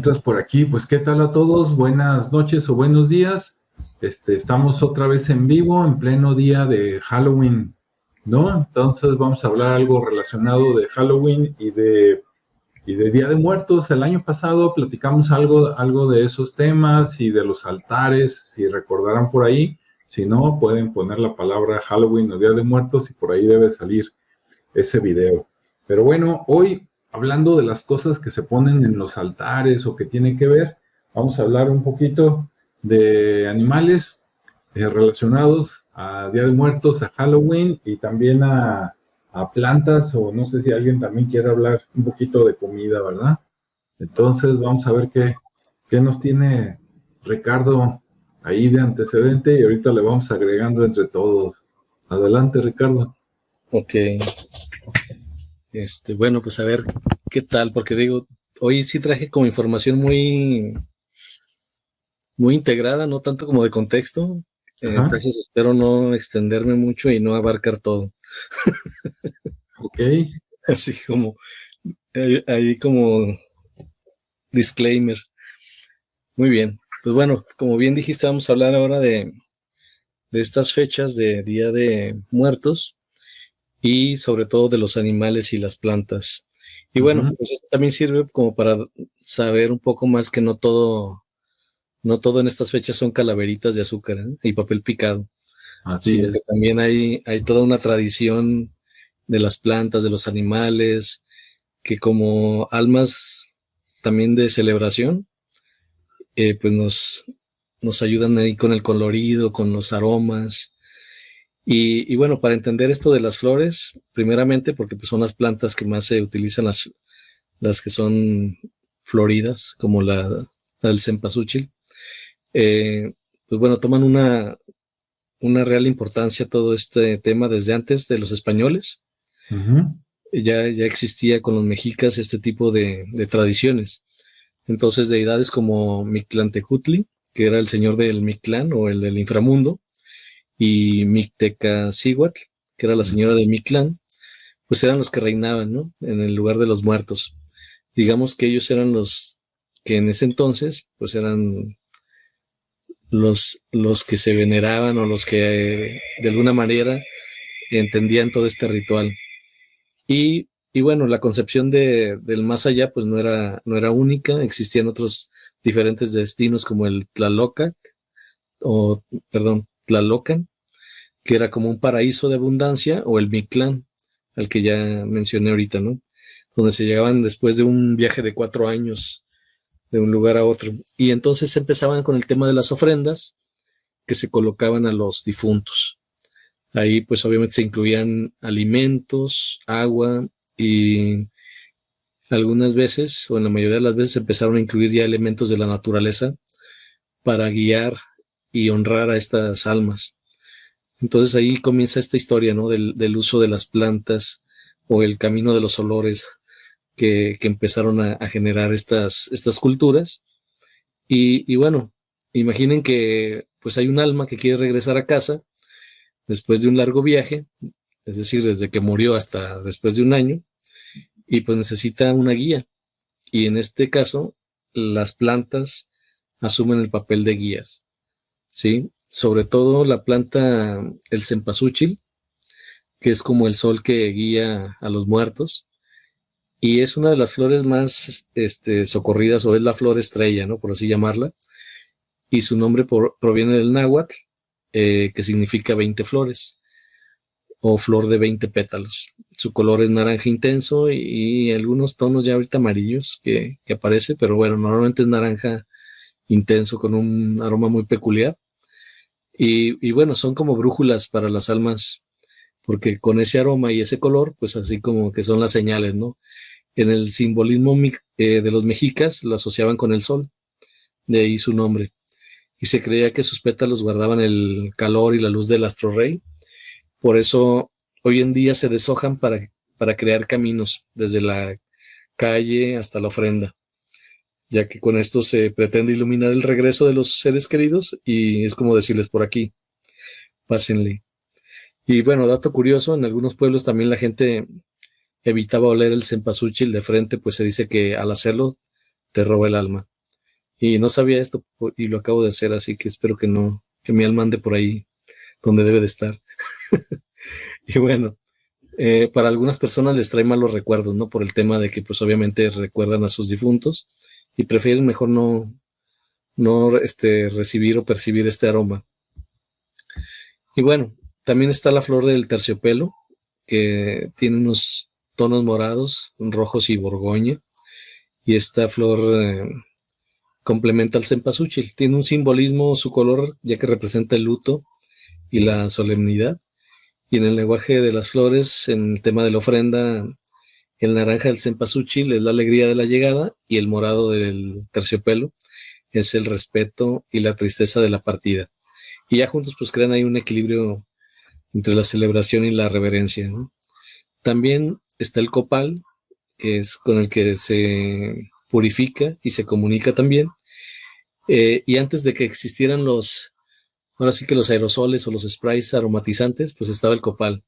encuentras por aquí, pues ¿qué tal a todos? Buenas noches o buenos días. Estamos otra vez en vivo, en pleno día de Halloween, ¿no? Entonces vamos a hablar algo relacionado de Halloween y de Día de Muertos. El año pasado platicamos algo de esos temas y de los altares, si recordarán por ahí. Si no, pueden poner la palabra Halloween o Día de Muertos y por ahí debe salir ese video. Pero bueno, hoy hablando de las cosas que se ponen en los altares o que tienen que ver, vamos a hablar un poquito de animales relacionados a Día de Muertos, a Halloween y también a plantas, o no sé si alguien también quiere hablar un poquito de comida, ¿verdad? Entonces vamos a ver qué nos tiene Ricardo ahí de antecedente y ahorita le vamos agregando entre todos. Adelante, Ricardo. Ok, bueno, pues a ver qué tal, porque digo, hoy sí traje como información muy integrada, no tanto como de contexto, entonces espero no extenderme mucho y no abarcar todo. Ok. Así como, ahí como disclaimer. Muy bien, pues bueno, como bien dijiste, vamos a hablar ahora de estas fechas de Día de Muertos y sobre todo de los animales y las plantas. Y bueno, pues esto también sirve como para saber un poco más que no todo en estas fechas son calaveritas de azúcar, ¿eh? Y papel picado, Así sino que es. también hay toda una tradición de las plantas, de los animales, que como almas también de celebración, pues nos ayudan ahí con el colorido, con los aromas. Y bueno, para entender esto de las flores, primeramente porque pues son las plantas que más se utilizan, las que son floridas, como la del cempasúchil, pues bueno, toman una real importancia todo este tema desde antes de los españoles. Ya existía con los mexicas este tipo de tradiciones. Entonces, deidades como Mictlantecutli, que era el señor del Mictlán o el del inframundo, y Mictecacihuatl, que era la señora del Mictlán, pues eran los que reinaban, ¿no? En el lugar de los muertos. Digamos que ellos eran los que en ese entonces, pues eran los que se veneraban o los que de alguna manera entendían todo este ritual. Y bueno, la concepción del más allá pues no era única, existían otros diferentes destinos como el Tlalocan, Tlalocan, que era como un paraíso de abundancia, o el Mictlán, al que ya mencioné ahorita, ¿no? Donde se llegaban después de un viaje de 4 años de un lugar a otro. Y entonces empezaban con el tema de las ofrendas que se colocaban a los difuntos. Ahí pues obviamente se incluían alimentos, agua y algunas veces, o en la mayoría de las veces, empezaron a incluir ya elementos de la naturaleza para guiar y honrar a estas almas. Entonces ahí comienza esta historia, ¿no? Del uso de las plantas o el camino de los olores que empezaron a generar estas culturas. Y bueno, imaginen que pues hay un alma que quiere regresar a casa después de un largo viaje, es decir, desde que murió hasta después de un año, y pues necesita una guía. Y en este caso, las plantas asumen el papel de guías, ¿sí? Sobre todo la planta, el cempasúchil, que es como el sol que guía a los muertos, y es una de las flores más socorridas, o es la flor estrella, ¿no? Por así llamarla, y su nombre proviene del náhuatl, que significa 20 flores, o flor de 20 pétalos. Su color es naranja intenso y algunos tonos ya ahorita amarillos que aparece, pero bueno, normalmente es naranja intenso con un aroma muy peculiar. Y bueno, son como brújulas para las almas, porque con ese aroma y ese color, pues así como que son las señales, ¿no? En el simbolismo de los mexicas lo asociaban con el sol, de ahí su nombre. Y se creía que sus pétalos guardaban el calor y la luz del astro rey. Por eso hoy en día se deshojan para crear caminos desde la calle hasta la ofrenda, ya que con esto se pretende iluminar el regreso de los seres queridos y es como decirles por aquí, pásenle. Y bueno, dato curioso, en algunos pueblos también la gente evitaba oler el cempasúchil de frente, pues se dice que al hacerlo te roba el alma. Y no sabía esto y lo acabo de hacer, así que espero que no, que mi alma ande por ahí donde debe de estar. Y bueno, para algunas personas les trae malos recuerdos, ¿no? Por el tema de que pues obviamente recuerdan a sus difuntos y prefieren mejor no recibir o percibir este aroma. Y bueno, también está la flor del terciopelo, que tiene unos tonos morados, rojos y borgoña. Y esta flor complementa al cempasúchil. Tiene un simbolismo su color, ya que representa el luto y la solemnidad. Y en el lenguaje de las flores, en el tema de la ofrenda, el naranja del cempasúchil es la alegría de la llegada y el morado del terciopelo es el respeto y la tristeza de la partida. Y ya juntos pues crean ahí un equilibrio entre la celebración y la reverencia, ¿no? También está el copal, que es con el que se purifica y se comunica también. Y antes de que existieran ahora sí que los aerosoles o los sprays aromatizantes, pues estaba el copal.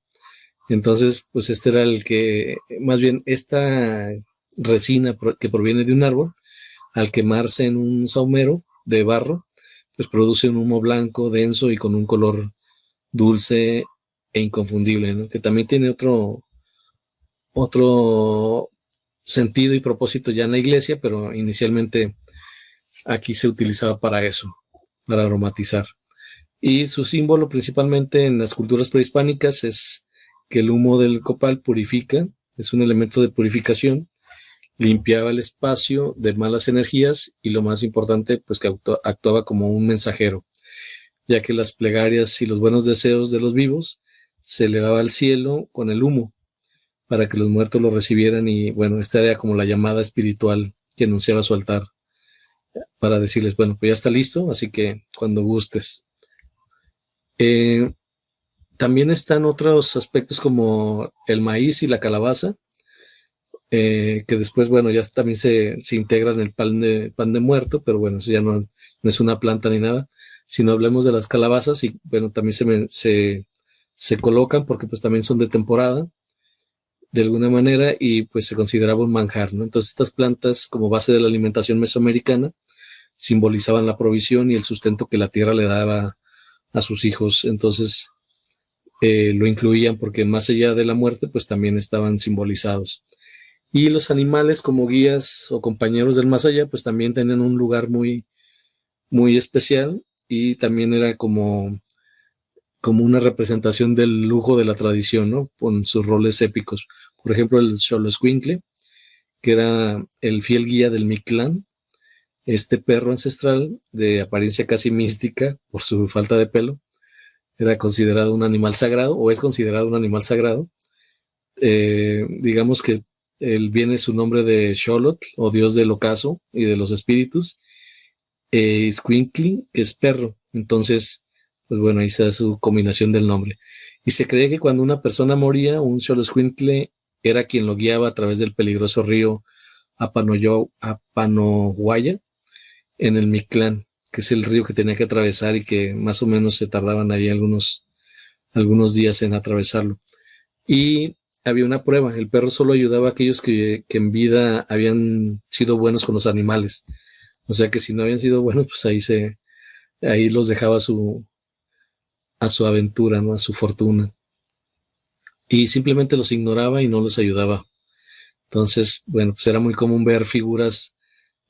Entonces, pues este era el que, más bien esta resina que proviene de un árbol, al quemarse en un sahumero de barro, pues produce un humo blanco, denso y con un color dulce e inconfundible, ¿no? Que también tiene otro sentido y propósito ya en la iglesia, pero inicialmente aquí se utilizaba para eso, para aromatizar. Y su símbolo principalmente en las culturas prehispánicas es que el humo del copal purifica, es un elemento de purificación, limpiaba el espacio de malas energías y lo más importante, pues que actuaba como un mensajero, ya que las plegarias y los buenos deseos de los vivos se elevaba al cielo con el humo para que los muertos lo recibieran y bueno, esta era como la llamada espiritual que anunciaba su altar para decirles, bueno, pues ya está listo, así que cuando gustes. También están otros aspectos como el maíz y la calabaza, que después, bueno, ya también se integran en el pan de muerto, pero bueno, eso ya no es una planta ni nada, sino hablemos de las calabazas y bueno, también se colocan porque pues también son de temporada, de alguna manera, y pues se consideraba un manjar, ¿no? Entonces estas plantas, como base de la alimentación mesoamericana, simbolizaban la provisión y el sustento que la tierra le daba a sus hijos. Entonces lo incluían porque más allá de la muerte, pues también estaban simbolizados. Y los animales como guías o compañeros del más allá, pues también tenían un lugar muy, muy especial y también era como una representación del lujo de la tradición, ¿no? Con sus roles épicos. Por ejemplo, el Xoloescuincle, que era el fiel guía del Mictlán, este perro ancestral de apariencia casi mística por su falta de pelo, era considerado un animal sagrado o es considerado un animal sagrado. Digamos que él viene su nombre de Xolotl o dios del ocaso y de los espíritus. Squinkly, que es perro. Entonces, pues bueno, ahí está su combinación del nombre. Y se cree que cuando una persona moría, un Xoloescuincle era quien lo guiaba a través del peligroso río Apanohuaya en el Mictlán, que es el río que tenía que atravesar y que más o menos se tardaban ahí algunos días en atravesarlo. Y había una prueba, el perro solo ayudaba a aquellos que en vida habían sido buenos con los animales. O sea que si no habían sido buenos, pues ahí los dejaba a su aventura, ¿no? A su fortuna. Y simplemente los ignoraba y no los ayudaba. Entonces, bueno, pues era muy común ver figuras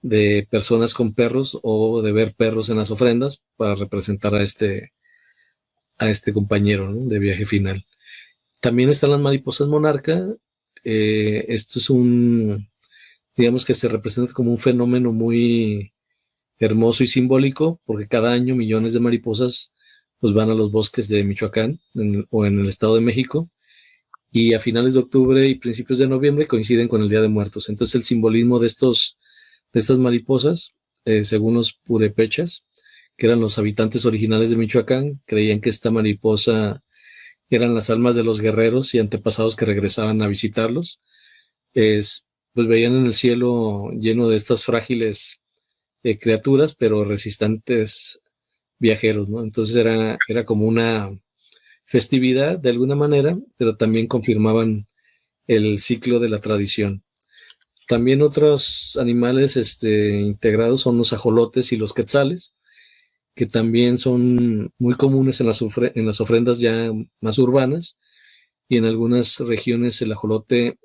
de personas con perros o de ver perros en las ofrendas para representar a este compañero, ¿no? De viaje final. También están las mariposas monarca. Esto es digamos que se representa como un fenómeno muy hermoso y simbólico, porque cada año millones de mariposas pues van a los bosques de Michoacán o en el Estado de México, y a finales de octubre y principios de noviembre coinciden con el Día de Muertos. Entonces el simbolismo de estas mariposas, según los purépechas, que eran los habitantes originales de Michoacán, creían que esta mariposa eran las almas de los guerreros y antepasados que regresaban a visitarlos. Pues veían en el cielo lleno de estas frágiles criaturas, pero resistentes viajeros, ¿no? Entonces era como una festividad de alguna manera, pero también confirmaban el ciclo de la tradición. También otros animales integrados son los ajolotes y los quetzales, que también son muy comunes en las ofrendas ya más urbanas, y en algunas regiones el ajolote,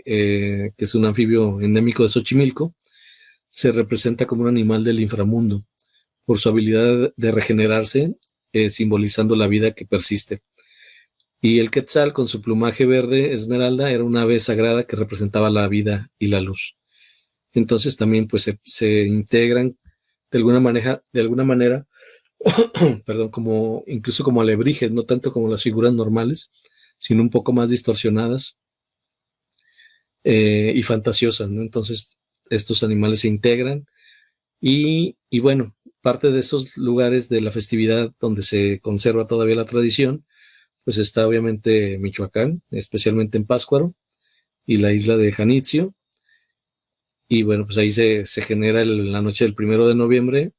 que es un anfibio endémico de Xochimilco, se representa como un animal del inframundo por su habilidad de regenerarse, simbolizando la vida que persiste. Y el quetzal, con su plumaje verde esmeralda, era una ave sagrada que representaba la vida y la luz. Entonces también pues se integran de alguna manera, perdón, incluso como alebrijes, no tanto como las figuras normales, sino un poco más distorsionadas y fantasiosas, ¿no? Entonces estos animales se integran y bueno, parte de esos lugares de la festividad donde se conserva todavía la tradición, pues está obviamente Michoacán, especialmente en Pátzcuaro y la isla de Janitzio. Y bueno, pues ahí se genera la noche del 1 de noviembre,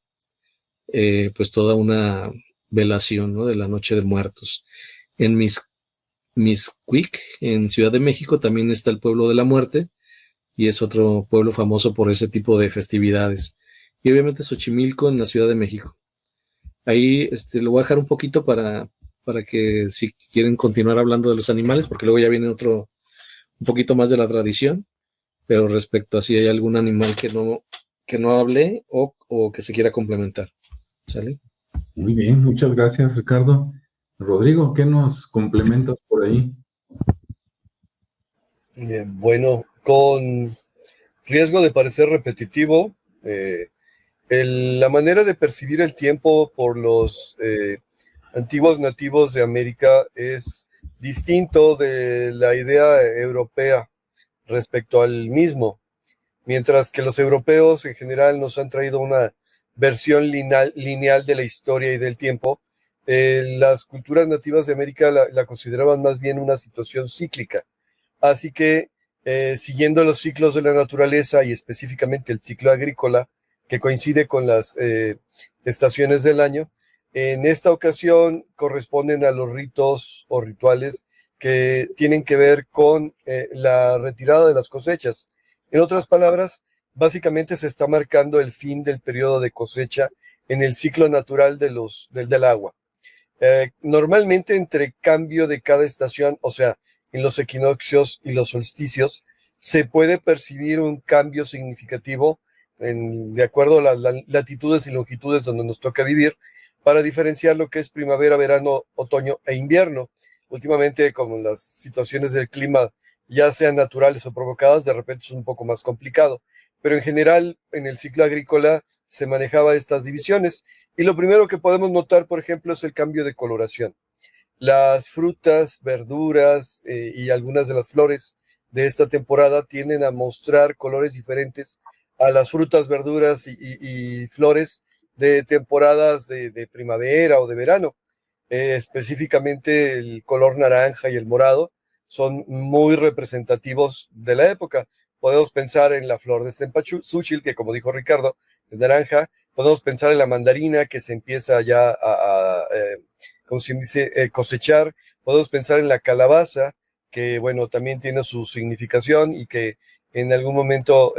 pues toda una velación, ¿no?, de la Noche de Muertos. En Mixquic, en Ciudad de México, también está el Pueblo de la Muerte, y es otro pueblo famoso por ese tipo de festividades. Y obviamente Xochimilco en la Ciudad de México. Ahí lo voy a dejar un poquito para que si quieren continuar hablando de los animales, porque luego ya viene un poquito más de la tradición, pero respecto a si hay algún animal que no hable o que se quiera complementar. ¿Sale? Muy bien, muchas gracias, Ricardo. Rodrigo, ¿qué nos complementas por ahí? Bueno, con riesgo de parecer repetitivo, la manera de percibir el tiempo por los antiguos nativos de América es distinto de la idea europea respecto al mismo, mientras que los europeos en general nos han traído una versión lineal de la historia y del tiempo. Las culturas nativas de América la consideraban más bien una situación cíclica. Así que, siguiendo los ciclos de la naturaleza y específicamente el ciclo agrícola, que coincide con las estaciones del año, en esta ocasión corresponden a los ritos o rituales que tienen que ver con la retirada de las cosechas. En otras palabras, básicamente se está marcando el fin del periodo de cosecha en el ciclo natural del agua. Normalmente entre cambio de cada estación, o sea, en los equinoccios y los solsticios, se puede percibir un cambio significativo de acuerdo a las latitudes y longitudes donde nos toca vivir, para diferenciar lo que es primavera, verano, otoño e invierno. Últimamente, como las situaciones del clima, ya sean naturales o provocadas, de repente es un poco más complicado. Pero en general, en el ciclo agrícola se manejaba estas divisiones. Y lo primero que podemos notar, por ejemplo, es el cambio de coloración. Las frutas, verduras y algunas de las flores de esta temporada tienden a mostrar colores diferentes a las frutas, verduras y flores de temporadas de primavera o de verano. Específicamente el color naranja y el morado son muy representativos de la época. Podemos pensar en la flor de cempasúchil, que como dijo Ricardo, es naranja. Podemos pensar en la mandarina, que se empieza ya como se dice, cosechar. Podemos pensar en la calabaza, que bueno, también tiene su significación y que en algún momento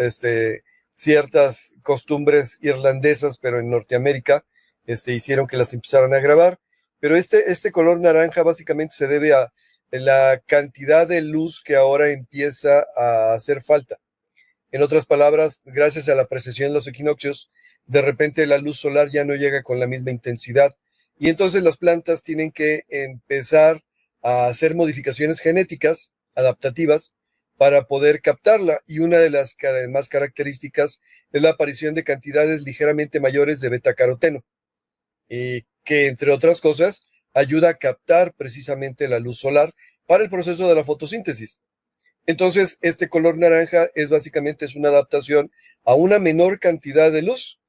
ciertas costumbres irlandesas, pero en Norteamérica, hicieron que las empezaran a grabar. Pero este color naranja básicamente se debe a la cantidad de luz que ahora empieza a hacer falta. En otras palabras, gracias a la precesión de los equinoccios, de repente la luz solar ya no llega con la misma intensidad. Y entonces las plantas tienen que empezar a hacer modificaciones genéticas adaptativas para poder captarla. Y una de las más características es la aparición de cantidades ligeramente mayores de betacaroteno, que entre otras cosas ayuda a captar precisamente la luz solar para el proceso de la fotosíntesis. Entonces, este color naranja básicamente es una adaptación a una menor cantidad de luz,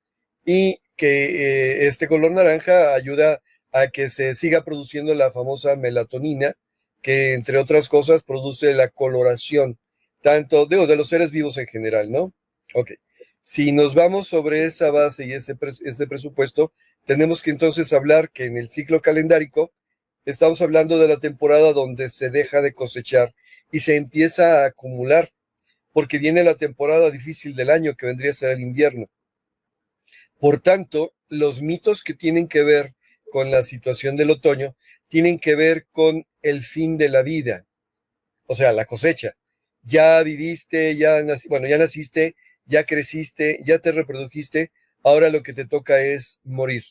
y que este color naranja ayuda a que se siga produciendo la famosa melatonina, que entre otras cosas produce la coloración, tanto de los seres vivos en general, ¿no? Ok. Si nos vamos sobre esa base y ese presupuesto, tenemos que entonces hablar que en el ciclo calendárico estamos hablando de la temporada donde se deja de cosechar y se empieza a acumular. porque viene la temporada difícil del año, que vendría a ser el invierno. Por tanto, los mitos que tienen que ver con la situación del otoño tienen que ver con el fin de la vida, o sea, la cosecha. Ya viviste, ya naciste, ya creciste, ya te reprodujiste, ahora lo que te toca es morir.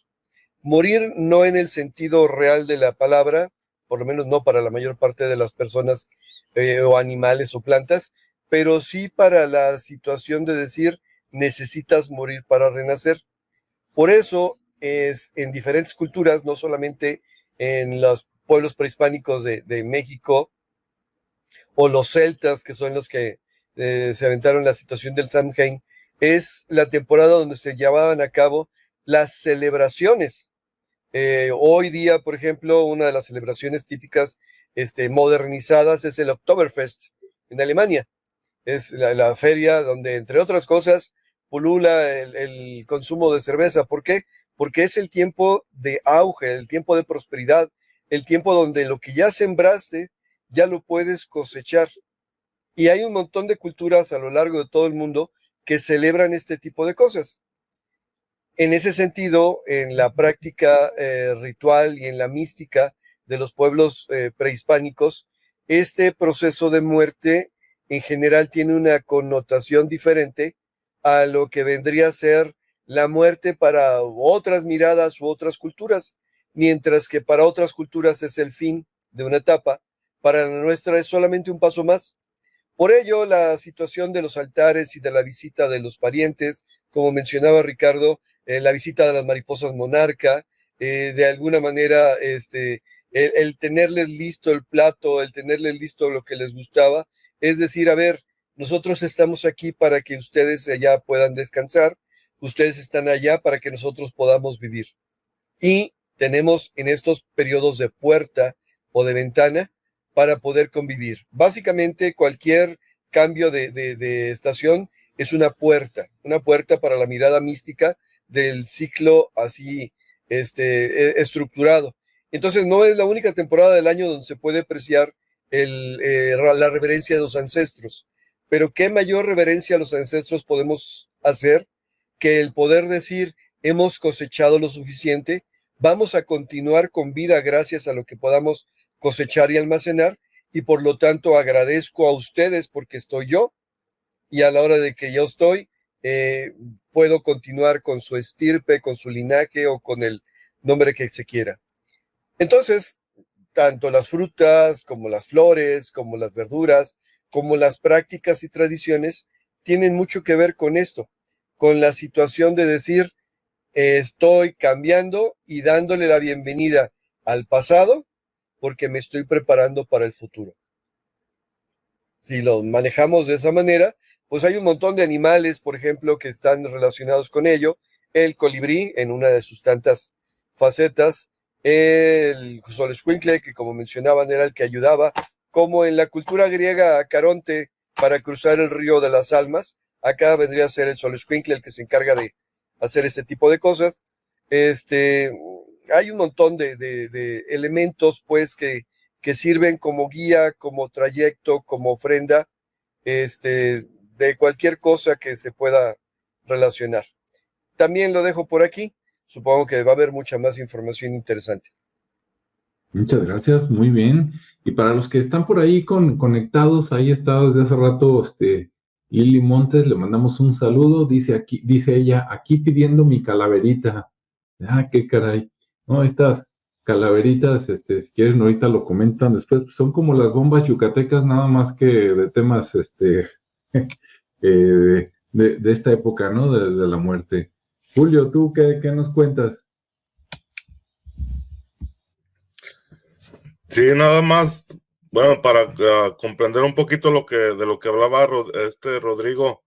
Morir no en el sentido real de la palabra, por lo menos no para la mayor parte de las personas o animales o plantas, pero sí para la situación de decir necesitas morir para renacer. Por eso es en diferentes culturas, no solamente en los pueblos prehispánicos de México o los celtas, que son los que se aventaron la situación del Samhain, es la temporada donde se llevaban a cabo las celebraciones. Hoy día, por ejemplo, una de las celebraciones típicas modernizadas es el Oktoberfest en Alemania. Es la feria donde, entre otras cosas, pulula el consumo de cerveza. ¿Por qué? Porque es el tiempo de auge, el tiempo de prosperidad, el tiempo donde lo que ya sembraste ya lo puedes cosechar. Y hay un montón de culturas a lo largo de todo el mundo que celebran este tipo de cosas. En ese sentido, en la práctica ritual y en la mística de los pueblos prehispánicos, este proceso de muerte en general tiene una connotación diferente a lo que vendría a ser la muerte para otras miradas u otras culturas, mientras que para otras culturas es el fin de una etapa, para la nuestra es solamente un paso más. Por ello, la situación de los altares y de la visita de los parientes, como mencionaba Ricardo, la visita de las mariposas monarca, de alguna manera, el tenerles listo el plato, el tenerles listo lo que les gustaba, es decir, a ver, nosotros estamos aquí para que ustedes allá puedan descansar, ustedes están allá para que nosotros podamos vivir. Y tenemos en estos periodos de puerta o de ventana para poder convivir. Básicamente cualquier cambio de estación es una puerta para la mirada mística del ciclo así estructurado. Entonces no es la única temporada del año donde se puede apreciar la reverencia de los ancestros, pero qué mayor reverencia a los ancestros podemos hacer que el poder decir hemos cosechado lo suficiente, vamos a continuar con vida gracias a lo que podamos cosechar y almacenar, y por lo tanto agradezco a ustedes porque estoy yo, y a la hora de que yo estoy, puedo continuar con su estirpe, con su linaje o con el nombre que se quiera. Entonces, tanto las frutas como las flores, como las verduras, como las prácticas y tradiciones tienen mucho que ver con esto, con la situación de decir, estoy cambiando y dándole la bienvenida al pasado porque me estoy preparando para el futuro. Si lo manejamos de esa manera, pues hay un montón de animales, por ejemplo, que están relacionados con ello. El colibrí, en una de sus tantas facetas, el Xoloscuincle, que como mencionaban era el que ayudaba, como en la cultura griega a Caronte para cruzar el río de las almas, acá vendría a ser el Xoloscuincle el que se encarga de hacer este tipo de cosas. Hay un montón de elementos, pues, que sirven como guía, como trayecto, como ofrenda, de cualquier cosa que se pueda relacionar. También lo dejo por aquí. Supongo que va a haber mucha más información interesante. Muchas gracias, muy bien. Y para los que están por ahí conectados, ahí está desde hace rato, Lili Montes, le mandamos un saludo, dice ella, aquí pidiendo mi calaverita. Ah, qué caray. No, estas calaveritas, si quieren ahorita lo comentan después, pues son como las bombas yucatecas, nada más que de temas, de esta época, ¿no? De la muerte. Julio, ¿tú qué nos cuentas? Sí, nada más, bueno, para comprender un poquito de lo que hablaba Rodrigo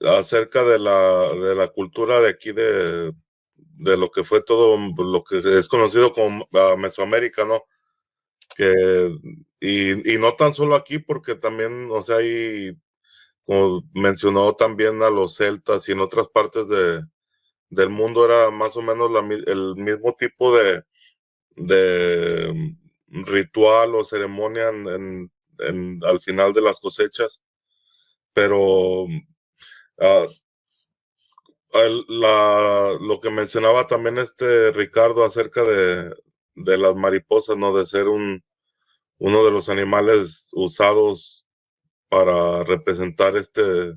acerca de la cultura de aquí de lo que fue todo lo que es conocido como Mesoamérica, ¿no? Y no tan solo aquí, porque también, o sea, hay, como mencionó también a los celtas y en otras partes del mundo era más o menos el mismo tipo de ritual o ceremonia al final de las cosechas. pero lo que mencionaba también Ricardo acerca de las mariposas, ¿no? De ser uno de los animales usados para representar este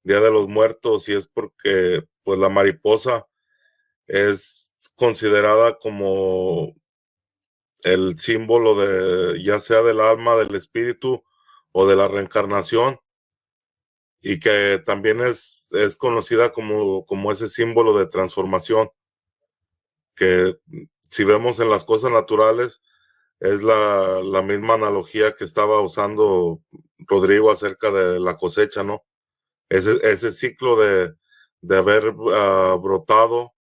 Día de los Muertos, y es porque pues la mariposa es considerada como el símbolo ya sea del alma, del espíritu o de la reencarnación, y que también es conocida como ese símbolo de transformación, que si vemos en las cosas naturales es la misma analogía que estaba usando Rodrigo acerca de la cosecha, ¿no? Ese ciclo de haber brotado,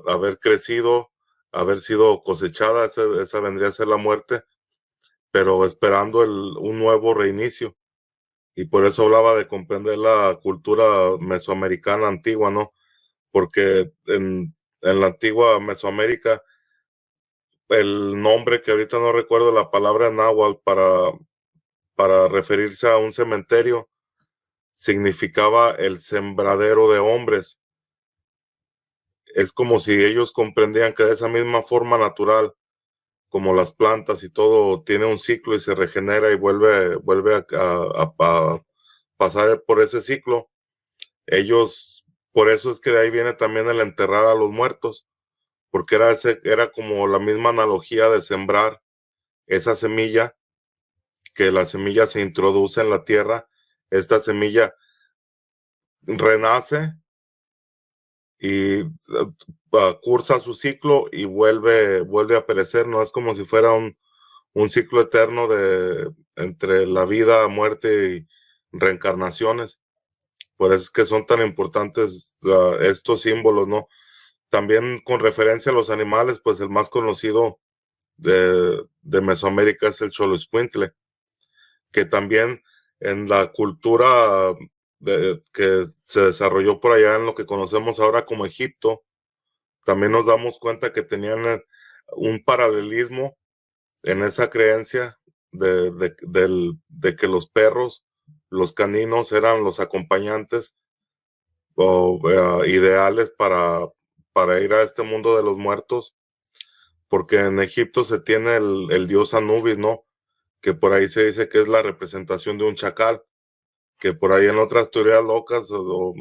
haber crecido, haber sido cosechada, esa vendría a ser la muerte, pero esperando un nuevo reinicio. Y por eso hablaba de comprender la cultura mesoamericana antigua, ¿no? Porque en la antigua Mesoamérica, el nombre que ahorita no recuerdo, la palabra náhuatl para referirse a un cementerio, significaba el sembradero de hombres. Es como si ellos comprendían que de esa misma forma natural, como las plantas y todo, tiene un ciclo y se regenera y vuelve a pasar por ese ciclo. Ellos, por eso es que de ahí viene también el enterrar a los muertos, porque era como la misma analogía de sembrar esa semilla, que la semilla se introduce en la tierra, esta semilla renace y cursa su ciclo y vuelve a perecer, no es como si fuera un ciclo eterno entre la vida, muerte y reencarnaciones. Por eso es que son tan importantes estos símbolos, ¿no? También con referencia a los animales, pues el más conocido de Mesoamérica es el Xoloitzcuintle, que también en la cultura que se desarrolló por allá en lo que conocemos ahora como Egipto, también nos damos cuenta que tenían un paralelismo en esa creencia de que los perros, los caninos eran los acompañantes o ideales para ir a este mundo de los muertos, porque en Egipto se tiene el dios Anubis, ¿no? Que por ahí se dice que es la representación de un chacal, que por ahí en otras teorías locas o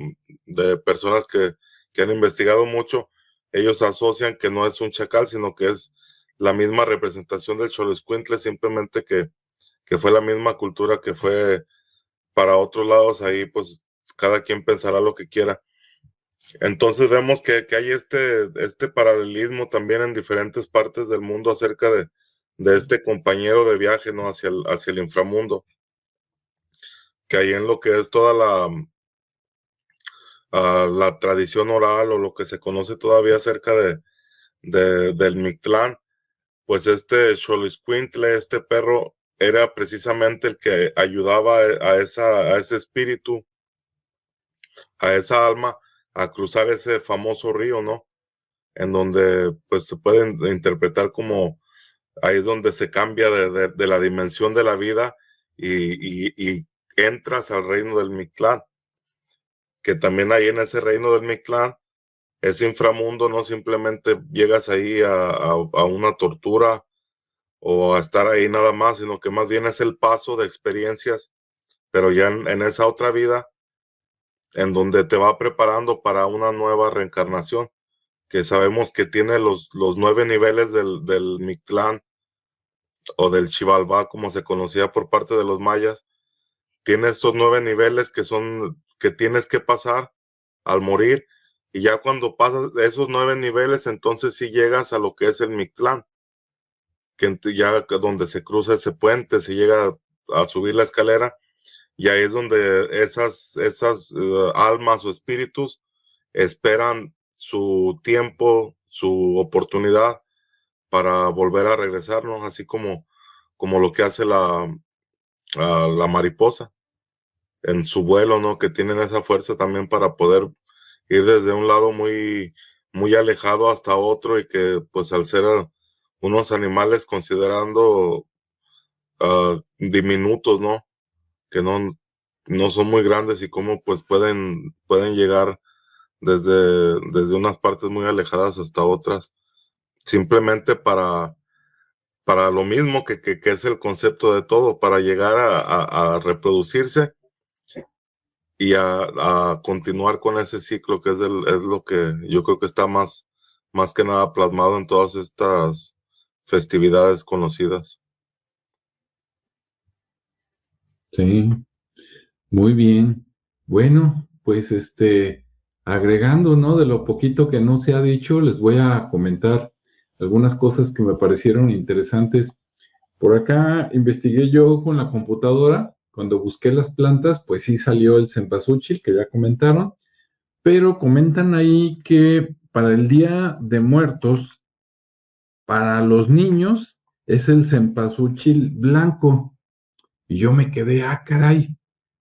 de personas que han investigado mucho, ellos asocian que no es un chacal, sino que es la misma representación del Xoloitzcuintle, simplemente que fue la misma cultura que fue para otros lados. Ahí pues cada quien pensará lo que quiera. Entonces vemos que hay este paralelismo también en diferentes partes del mundo acerca de este compañero de viaje, ¿no? Hacia el inframundo, que hay en lo que es toda la tradición oral o lo que se conoce todavía acerca del Mictlán, pues este Xoloitzcuintle, este perro, era precisamente el que ayudaba a ese espíritu, a esa alma, a cruzar ese famoso río, ¿no? En donde pues se puede interpretar como ahí es donde se cambia de la dimensión de la vida y entras al reino del Mictlán, que también ahí en ese reino del Mictlán, ese inframundo, no simplemente llegas ahí a una tortura o a estar ahí nada más, sino que más bien es el paso de experiencias, pero ya en esa otra vida, en donde te va preparando para una nueva reencarnación, que sabemos que tiene los 9 niveles del Mictlán o del Xibalbá, como se conocía por parte de los mayas. Tiene estos 9 niveles que tienes que pasar al morir, y ya cuando pasas esos 9 niveles, entonces sí llegas a lo que es el Mictlán, que ya donde se cruza ese puente, se llega a subir la escalera, y ahí es donde esas almas o espíritus esperan su tiempo, su oportunidad para volver a regresarnos, así como lo que hace la mariposa en su vuelo, ¿no? Que tienen esa fuerza también para poder ir desde un lado muy, muy alejado hasta otro, y que pues al ser unos animales considerando diminutos, ¿no? Que no son muy grandes y cómo pues pueden llegar desde unas partes muy alejadas hasta otras, simplemente para lo mismo que es el concepto de todo, para llegar a reproducirse y a continuar con ese ciclo, que es lo que yo creo que está más que nada plasmado en todas estas festividades conocidas. Sí, muy bien. Bueno, pues agregando, ¿no? De lo poquito que no se ha dicho, les voy a comentar algunas cosas que me parecieron interesantes. Por acá investigué yo con la computadora, cuando busqué las plantas, pues sí salió el cempasúchil, que ya comentaron, pero comentan ahí que para el Día de Muertos, para los niños, es el cempasúchil blanco. Y yo me quedé, caray,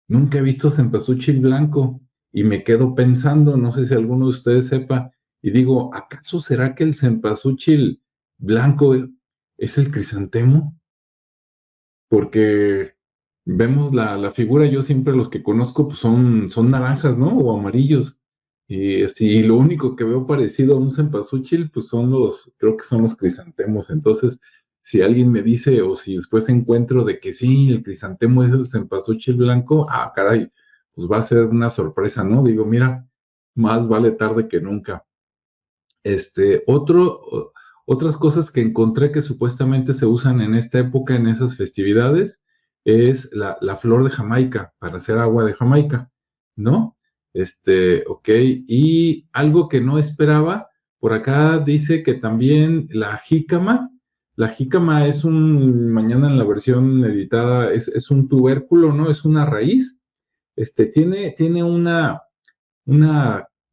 nunca he visto cempasúchil blanco. Y me quedo pensando, no sé si alguno de ustedes sepa, y digo, ¿acaso será que el cempasúchil blanco es el crisantemo? Porque vemos la figura, yo siempre los que conozco pues son naranjas, ¿no? O amarillos. Y lo único que veo parecido a un cempasúchil, pues creo que son los crisantemos. Entonces, si alguien me dice, o si después encuentro de que sí, el crisantemo es el cempasúchil blanco, caray, pues va a ser una sorpresa, ¿no? Digo, mira, más vale tarde que nunca. Otras cosas que encontré que supuestamente se usan en esta época, en esas festividades, es la flor de Jamaica, para hacer agua de Jamaica, ¿no? Ok, y algo que no esperaba, por acá dice que también la jícama es mañana en la versión editada, es un tubérculo, ¿no? Es una raíz, tiene una,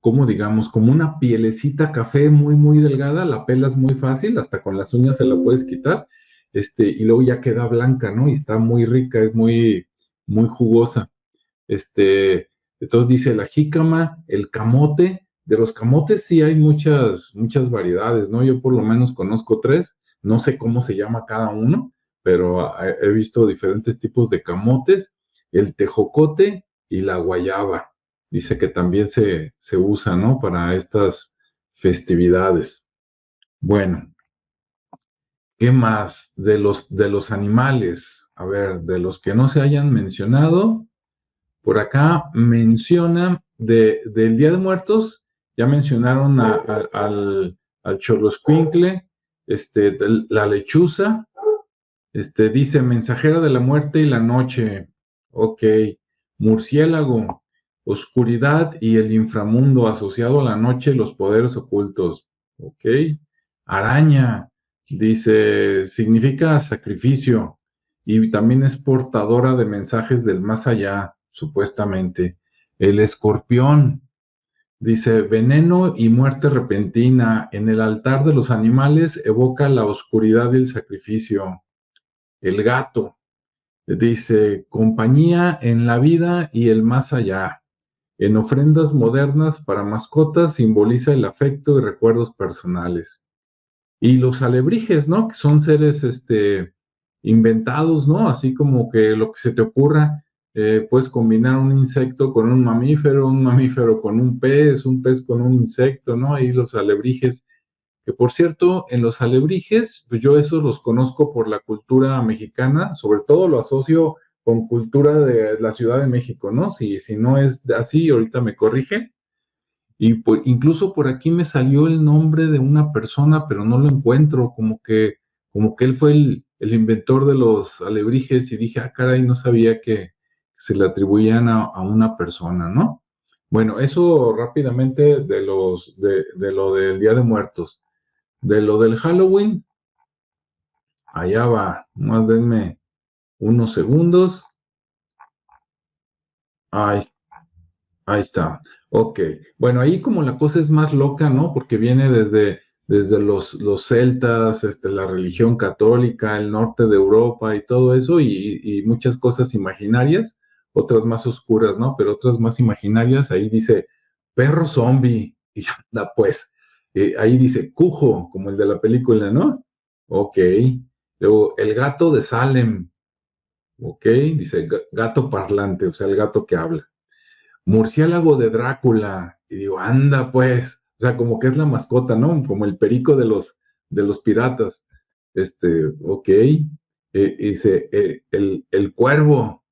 como digamos, como una pielecita café muy, muy delgada, la pelas muy fácil, hasta con las uñas se la puedes quitar, y luego ya queda blanca, ¿no? Y está muy rica, es muy, muy jugosa. Entonces dice la jícama, el camote, de los camotes sí hay muchas, muchas variedades, ¿no? Yo por lo menos conozco 3, no sé cómo se llama cada uno, pero he visto diferentes tipos de camotes, el tejocote y la guayaba. Dice que también se usa, ¿no? Para estas festividades. Bueno, ¿qué más? De los animales, a ver, de los que no se hayan mencionado, por acá menciona del Día de Muertos, ya mencionaron al Xoloscuincle, la lechuza, dice mensajera de la muerte y la noche, ok, murciélago, oscuridad y el inframundo asociado a la noche, los poderes ocultos, ok, araña, dice, significa sacrificio y también es portadora de mensajes del más allá, supuestamente. El escorpión, dice, veneno y muerte repentina, en el altar de los animales evoca la oscuridad y el sacrificio. El gato, dice, compañía en la vida y el más allá. En ofrendas modernas para mascotas simboliza el afecto y recuerdos personales. Y los alebrijes, ¿no? Que son seres inventados, ¿no? Así como que lo que se te ocurra, puedes combinar un insecto con un mamífero con un pez con un insecto, ¿no? Y los alebrijes, que por cierto, en los alebrijes, pues yo esos los conozco por la cultura mexicana, sobre todo lo asocio con cultura de la Ciudad de México, ¿no? Si no es así, ahorita me corrige. Y pues, incluso por aquí me salió el nombre de una persona, pero no lo encuentro, como que él fue el inventor de los alebrijes y dije, caray, no sabía que se le atribuían a una persona, ¿no? Bueno, eso rápidamente de lo del Día de Muertos. De lo del Halloween, allá va, más denme unos segundos. Ahí está. Ok. Bueno, ahí como la cosa es más loca, ¿no? Porque viene desde los celtas, la religión católica, el norte de Europa y todo eso, y muchas cosas imaginarias, otras más oscuras, ¿no? Pero otras más imaginarias, ahí dice perro zombie, y anda pues, ahí dice cujo, como el de la película, ¿no? Ok. Luego, el gato de Salem, Ok, dice gato parlante, o sea, el gato que habla. Murciélago de Drácula. Y digo, anda pues, o sea, como que es la mascota, ¿no? Como el perico de los piratas. Ok. Dice, el cuervo,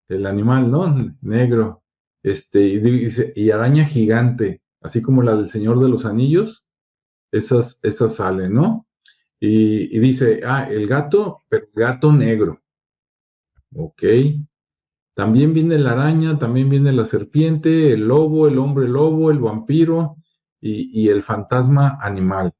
el animal, ¿no? Negro. Y dice, y araña gigante, así como la del Señor de los Anillos, esas salen, ¿no? Y dice, el gato, pero gato negro. Ok. También viene la araña, también viene la serpiente, el lobo, el hombre lobo, el vampiro y el fantasma animal.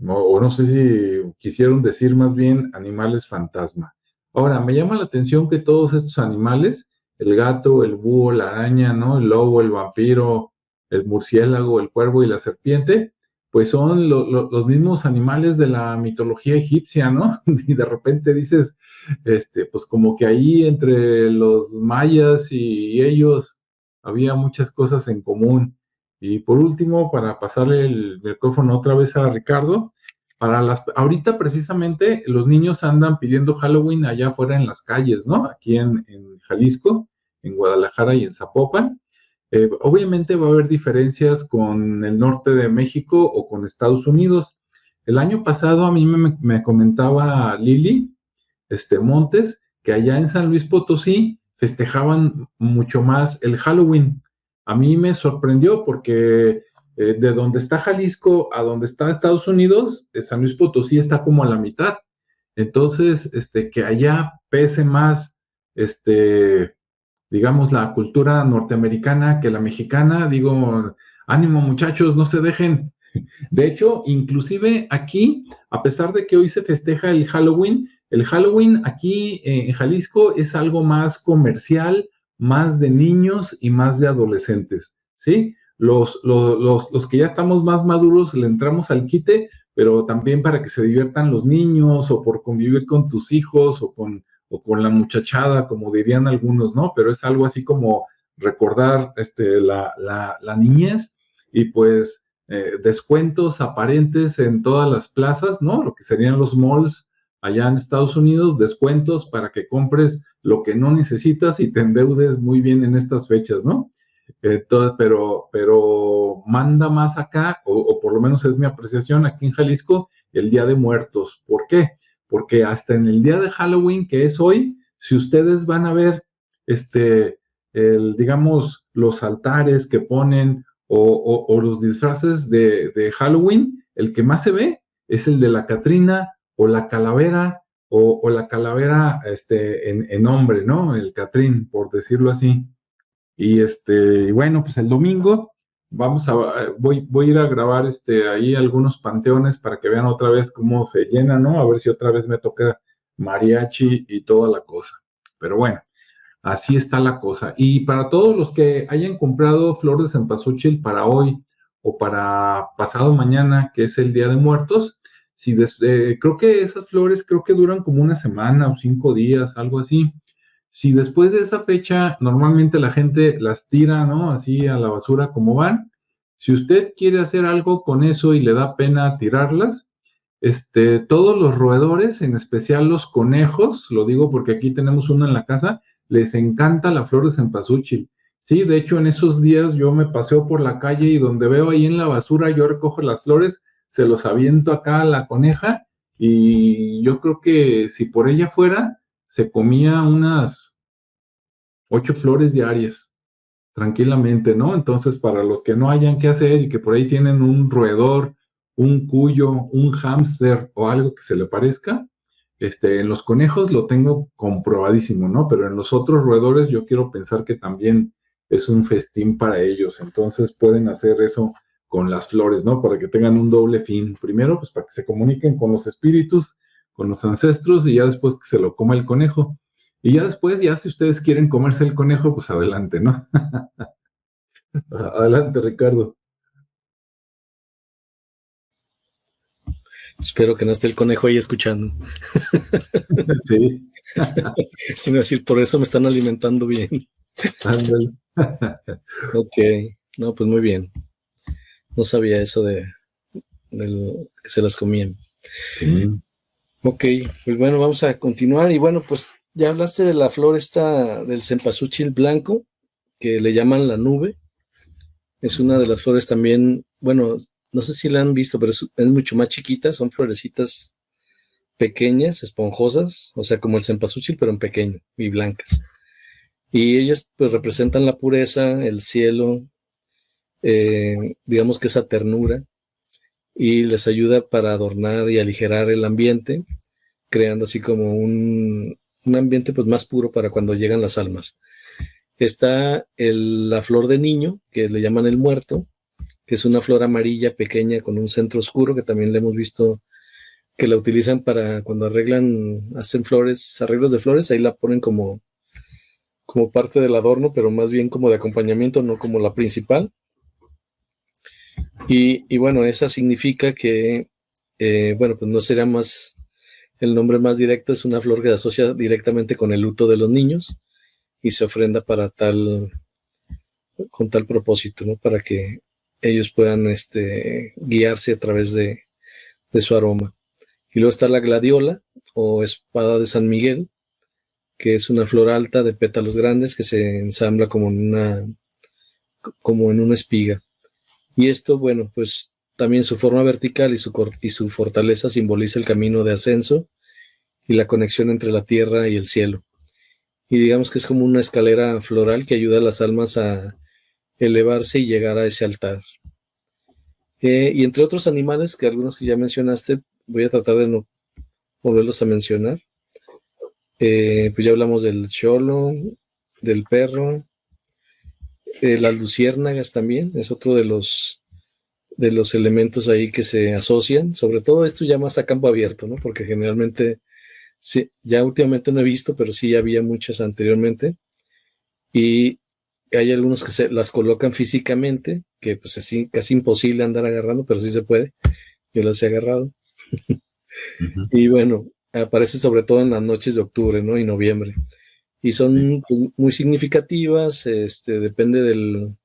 O no sé si quisieron decir más bien animales fantasma. Ahora, me llama la atención que todos estos animales, el gato, el búho, la araña, ¿no? El lobo, el vampiro, el murciélago, el cuervo y la serpiente, pues son los mismos animales de la mitología egipcia, ¿no? Y de repente dices, pues como que ahí entre los mayas y ellos había muchas cosas en común. Y por último, para pasarle el micrófono otra vez a Ricardo, ahorita precisamente los niños andan pidiendo Halloween allá afuera en las calles, ¿no? Aquí en Jalisco, en Guadalajara y en Zapopan. Obviamente va a haber diferencias con el norte de México o con Estados Unidos. El año pasado a mí me comentaba Lili, Montes, que allá en San Luis Potosí festejaban mucho más el Halloween. A mí me sorprendió porque de donde está Jalisco a donde está Estados Unidos, San Luis Potosí está como a la mitad. Entonces, que allá pese más, digamos, la cultura norteamericana que la mexicana, digo, ánimo muchachos, no se dejen. De hecho, inclusive aquí, a pesar de que hoy se festeja el Halloween aquí en Jalisco es algo más comercial, más de niños y más de adolescentes, ¿sí? Los que ya estamos más maduros le entramos al quite, pero también para que se diviertan los niños o por convivir con tus hijos o con la muchachada, como dirían algunos, ¿no? Pero es algo así como recordar la niñez y pues descuentos aparentes en todas las plazas, ¿no? Lo que serían los malls allá en Estados Unidos, descuentos para que compres lo que no necesitas y te endeudes muy bien en estas fechas, ¿no? Pero manda más acá, o por lo menos es mi apreciación aquí en Jalisco, el Día de Muertos. ¿Por qué? Porque hasta en el día de Halloween, que es hoy, si ustedes van a ver, digamos, los altares que ponen o los disfraces de Halloween, el que más se ve es el de la Catrina o la calavera o la calavera en hombre, ¿no? El Catrín, por decirlo así. Y bueno, pues el domingo voy a ir a grabar ahí algunos panteones para que vean otra vez cómo se llena, ¿no? A ver si otra vez me toca mariachi y toda la cosa. Pero bueno, así está la cosa. Y para todos los que hayan comprado flores de cempasúchil para hoy o para pasado mañana, que es el Día de Muertos, creo que esas flores creo que duran como una semana o 5 días, algo así. Si después de esa fecha normalmente la gente las tira, ¿no? Así a la basura como van. Si usted quiere hacer algo con eso y le da pena tirarlas, todos los roedores, en especial los conejos, lo digo porque aquí tenemos uno en la casa, les encanta la flor de cempasúchil. Sí, de hecho en esos días yo me paseo por la calle y donde veo ahí en la basura yo recojo las flores, se los aviento acá a la coneja y yo creo que si por ella fuera, se comía unas 8 flores diarias, tranquilamente, ¿no? Entonces, para los que no hayan qué hacer y que por ahí tienen un roedor, un cuyo, un hámster o algo que se le parezca, en los conejos lo tengo comprobadísimo, ¿no? Pero en los otros roedores yo quiero pensar que también es un festín para ellos. Entonces pueden hacer eso con las flores, ¿no? Para que tengan un doble fin. Primero, pues para que se comuniquen con los espíritus, con los ancestros y ya después que se lo coma el conejo. Y ya después, ya si ustedes quieren comerse el conejo, pues adelante, ¿no? Adelante, Ricardo. Espero que no esté el conejo ahí escuchando. Sí. Sin decir, por eso me están alimentando bien. Ándale. Ok, no, pues muy bien. No sabía eso de que se las comían. Sí. Ok, pues bueno, vamos a continuar. Y bueno, pues ya hablaste de la flor esta del cempasúchil blanco, que le llaman la nube. Es una de las flores también, bueno, no sé si la han visto, pero es mucho más chiquita, son florecitas pequeñas, esponjosas, o sea, como el cempasúchil, pero en pequeño y blancas. Y ellas pues representan la pureza, el cielo, digamos que esa ternura, y les ayuda para adornar y aligerar el ambiente, creando así como un ambiente pues más puro para cuando llegan las almas. Está la flor de niño, que le llaman el muerto, que es una flor amarilla pequeña con un centro oscuro, que también le hemos visto que la utilizan para cuando hacen flores, arreglos de flores, ahí la ponen como parte del adorno, pero más bien como de acompañamiento, no como la principal. Y bueno, esa significa que, bueno, pues no sería más, el nombre más directo, es una flor que se asocia directamente con el luto de los niños y se ofrenda con tal propósito, ¿no? Para que ellos puedan guiarse a través de su aroma. Y luego está la gladiola o espada de San Miguel, que es una flor alta de pétalos grandes que se ensambla como en una espiga. Y esto, bueno, pues también su forma vertical y su fortaleza simboliza el camino de ascenso y la conexión entre la tierra y el cielo. Y digamos que es como una escalera floral que ayuda a las almas a elevarse y llegar a ese altar. Y entre otros animales, que algunos que ya mencionaste, voy a tratar de no volverlos a mencionar. Pues ya hablamos del cholo, del perro, las luciérnagas también, es otro de los elementos ahí que se asocian, sobre todo esto ya más a campo abierto, ¿no? Porque generalmente, sí, ya últimamente no he visto, pero sí había muchas anteriormente, y hay algunos que se las colocan físicamente, que pues es casi imposible andar agarrando, pero sí se puede, yo las he agarrado. Uh-huh. Y bueno, aparece sobre todo en las noches de octubre, ¿no? Y noviembre. Y son pues, muy significativas, depende del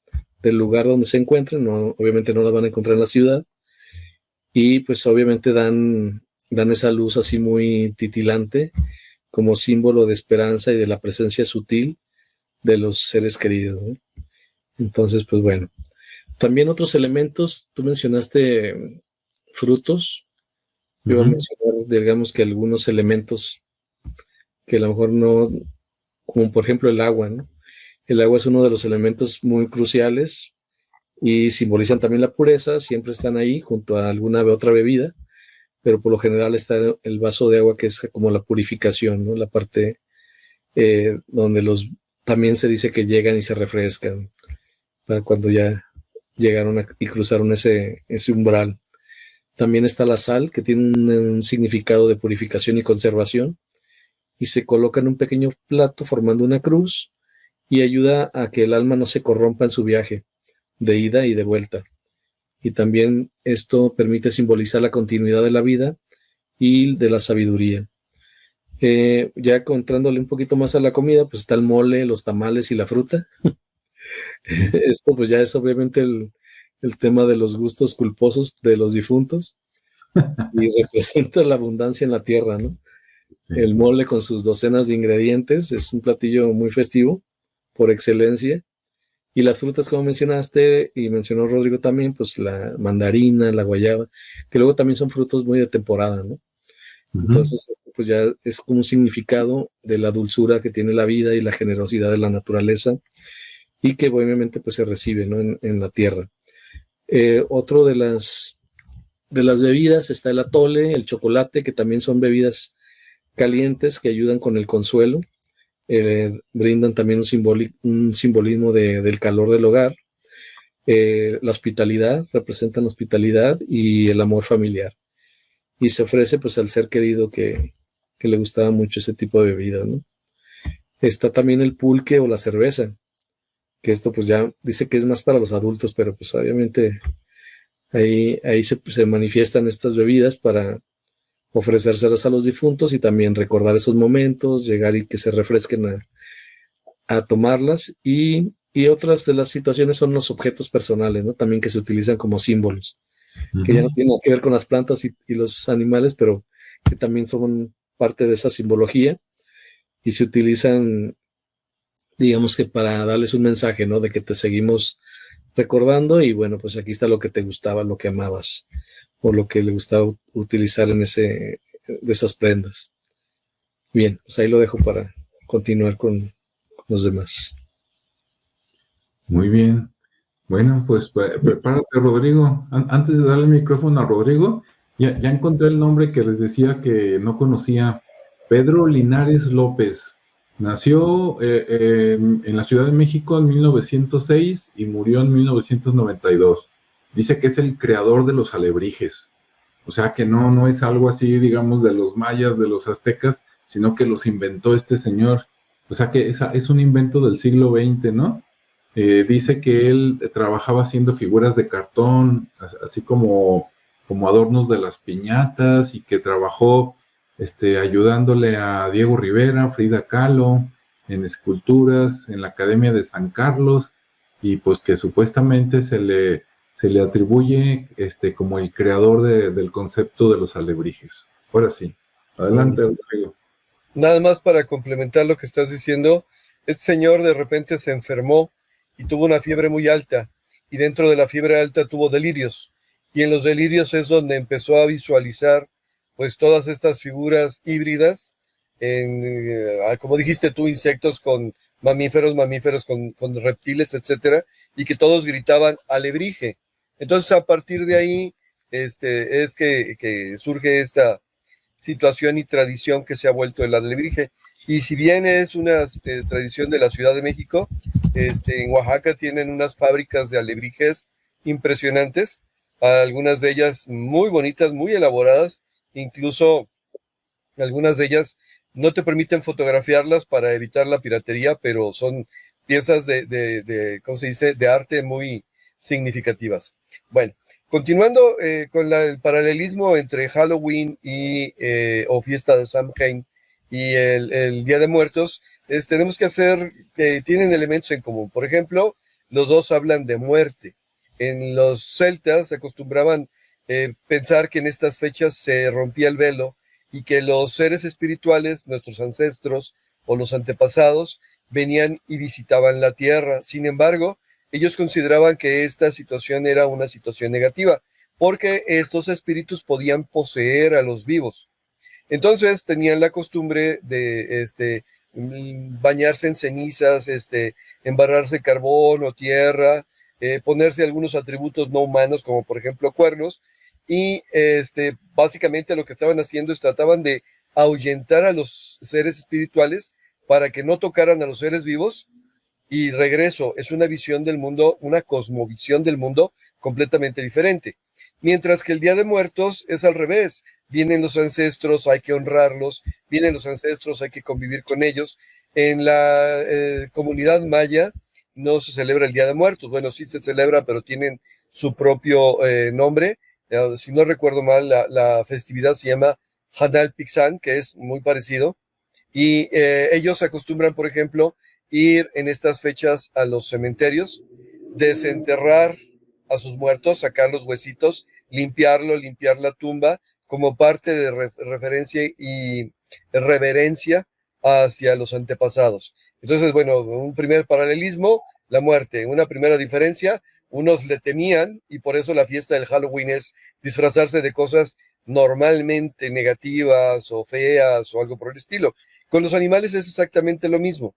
lugar donde se encuentren, no, obviamente no las van a encontrar en la ciudad. Y pues obviamente dan esa luz así muy titilante, como símbolo de esperanza y de la presencia sutil de los seres queridos, ¿no? Entonces, pues bueno. También otros elementos, tú mencionaste frutos. Yo voy a mencionar, digamos que algunos elementos que a lo mejor no, como por ejemplo el agua, ¿no? El agua es uno de los elementos muy cruciales y simbolizan también la pureza, siempre están ahí junto a alguna otra bebida, pero por lo general está el vaso de agua que es como la purificación, ¿no? La parte donde también se dice que llegan y se refrescan para cuando ya llegaron y cruzaron ese umbral. También está la sal, que tiene un significado de purificación y conservación, y se coloca en un pequeño plato formando una cruz y ayuda a que el alma no se corrompa en su viaje de ida y de vuelta. Y también esto permite simbolizar la continuidad de la vida y de la sabiduría. Ya entrándole un poquito más a la comida, pues está el mole, los tamales y la fruta. Esto pues ya es obviamente el tema de los gustos culposos de los difuntos y representa la abundancia en la tierra, ¿no? Sí. El mole con sus docenas de ingredientes es un platillo muy festivo por excelencia. Y las frutas, como mencionaste y mencionó Rodrigo también, pues la mandarina, la guayaba, que luego también son frutos muy de temporada, ¿no? Uh-huh. Entonces, pues ya es como un significado de la dulzura que tiene la vida y la generosidad de la naturaleza y que obviamente pues se recibe, ¿no? en la tierra. Otro de las bebidas está el atole, el chocolate, que también son bebidas calientes que ayudan con el consuelo. Brindan también un simbolismo del calor del hogar. La hospitalidad, representan la hospitalidad y el amor familiar. Y se ofrece pues al ser querido que le gustaba mucho ese tipo de bebida, ¿no? Está también el pulque o la cerveza, que esto pues ya dice que es más para los adultos, pero pues obviamente ahí se manifiestan estas bebidas para ofrecérselas a los difuntos y también recordar esos momentos, llegar y que se refresquen a tomarlas. Y otras de las situaciones son los objetos personales, ¿no? También que se utilizan como símbolos, uh-huh. Que ya no tienen nada que ver con las plantas y los animales, pero que también son parte de esa simbología. y se utilizan, digamos que para darles un mensaje, ¿no? De que te seguimos recordando y bueno, pues aquí está lo que te gustaba, lo que amabas o lo que le gustaba utilizar de esas prendas. Bien, pues ahí lo dejo para continuar con los demás. Muy bien. Bueno, pues prepárate, Rodrigo. Antes de darle el micrófono a Rodrigo, ya encontré el nombre que les decía que no conocía. Pedro Linares López. Nació en la Ciudad de México en 1906 y murió en 1992. Dice que es el creador de los alebrijes. O sea que no es algo así, digamos, de los mayas, de los aztecas, sino que los inventó este señor. O sea que es un invento del siglo XX, ¿no? Dice que él trabajaba haciendo figuras de cartón, así como adornos de las piñatas, y que trabajó ayudándole a Diego Rivera, Frida Kahlo, en esculturas, en la Academia de San Carlos, y pues que supuestamente se le atribuye como el creador del concepto de los alebrijes. Ahora sí, adelante, Rodrigo. Nada más para complementar lo que estás diciendo, este señor de repente se enfermó y tuvo una fiebre muy alta, y dentro de la fiebre alta tuvo delirios, y en los delirios es donde empezó a visualizar pues todas estas figuras híbridas, como dijiste tú, insectos con mamíferos con reptiles, etcétera, y que todos gritaban alebrije. Entonces a partir de ahí es que surge esta situación y tradición que se ha vuelto el alebrije. Y si bien es una tradición de la Ciudad de México, en Oaxaca tienen unas fábricas de alebrijes impresionantes, algunas de ellas muy bonitas, muy elaboradas, incluso algunas de ellas no te permiten fotografiarlas para evitar la piratería, pero son piezas ¿cómo se dice?, de arte muy significativas. Bueno, continuando con el paralelismo entre Halloween o fiesta de Samhain y el Día de Muertos, tenemos que hacer que tienen elementos en común. Por ejemplo, los dos hablan de muerte. En los celtas se acostumbraban pensar que en estas fechas se rompía el velo y que los seres espirituales, nuestros ancestros o los antepasados, venían y visitaban la tierra. Sin embargo, ellos consideraban que esta situación era una situación negativa, porque estos espíritus podían poseer a los vivos. Entonces tenían la costumbre de bañarse en cenizas, embarrarse carbón o tierra, ponerse algunos atributos no humanos, como por ejemplo cuernos, y básicamente lo que estaban haciendo es trataban de ahuyentar a los seres espirituales para que no tocaran a los seres vivos. Y regreso, es una visión del mundo, una cosmovisión del mundo completamente diferente. Mientras que el Día de Muertos es al revés. Vienen los ancestros, hay que honrarlos, vienen los ancestros, hay que convivir con ellos. En la comunidad maya no se celebra el Día de Muertos. Bueno, sí se celebra, pero tienen su propio nombre. Si no recuerdo mal, la festividad se llama Hanal Pixán, que es muy parecido. Y ellos acostumbran, por ejemplo, ir en estas fechas a los cementerios, desenterrar a sus muertos, sacar los huesitos, limpiar la tumba como parte de referencia y reverencia hacia los antepasados. Entonces, bueno, un primer paralelismo, la muerte. Una primera diferencia, unos le temían y por eso la fiesta del Halloween es disfrazarse de cosas normalmente negativas o feas o algo por el estilo. Con los animales es exactamente lo mismo.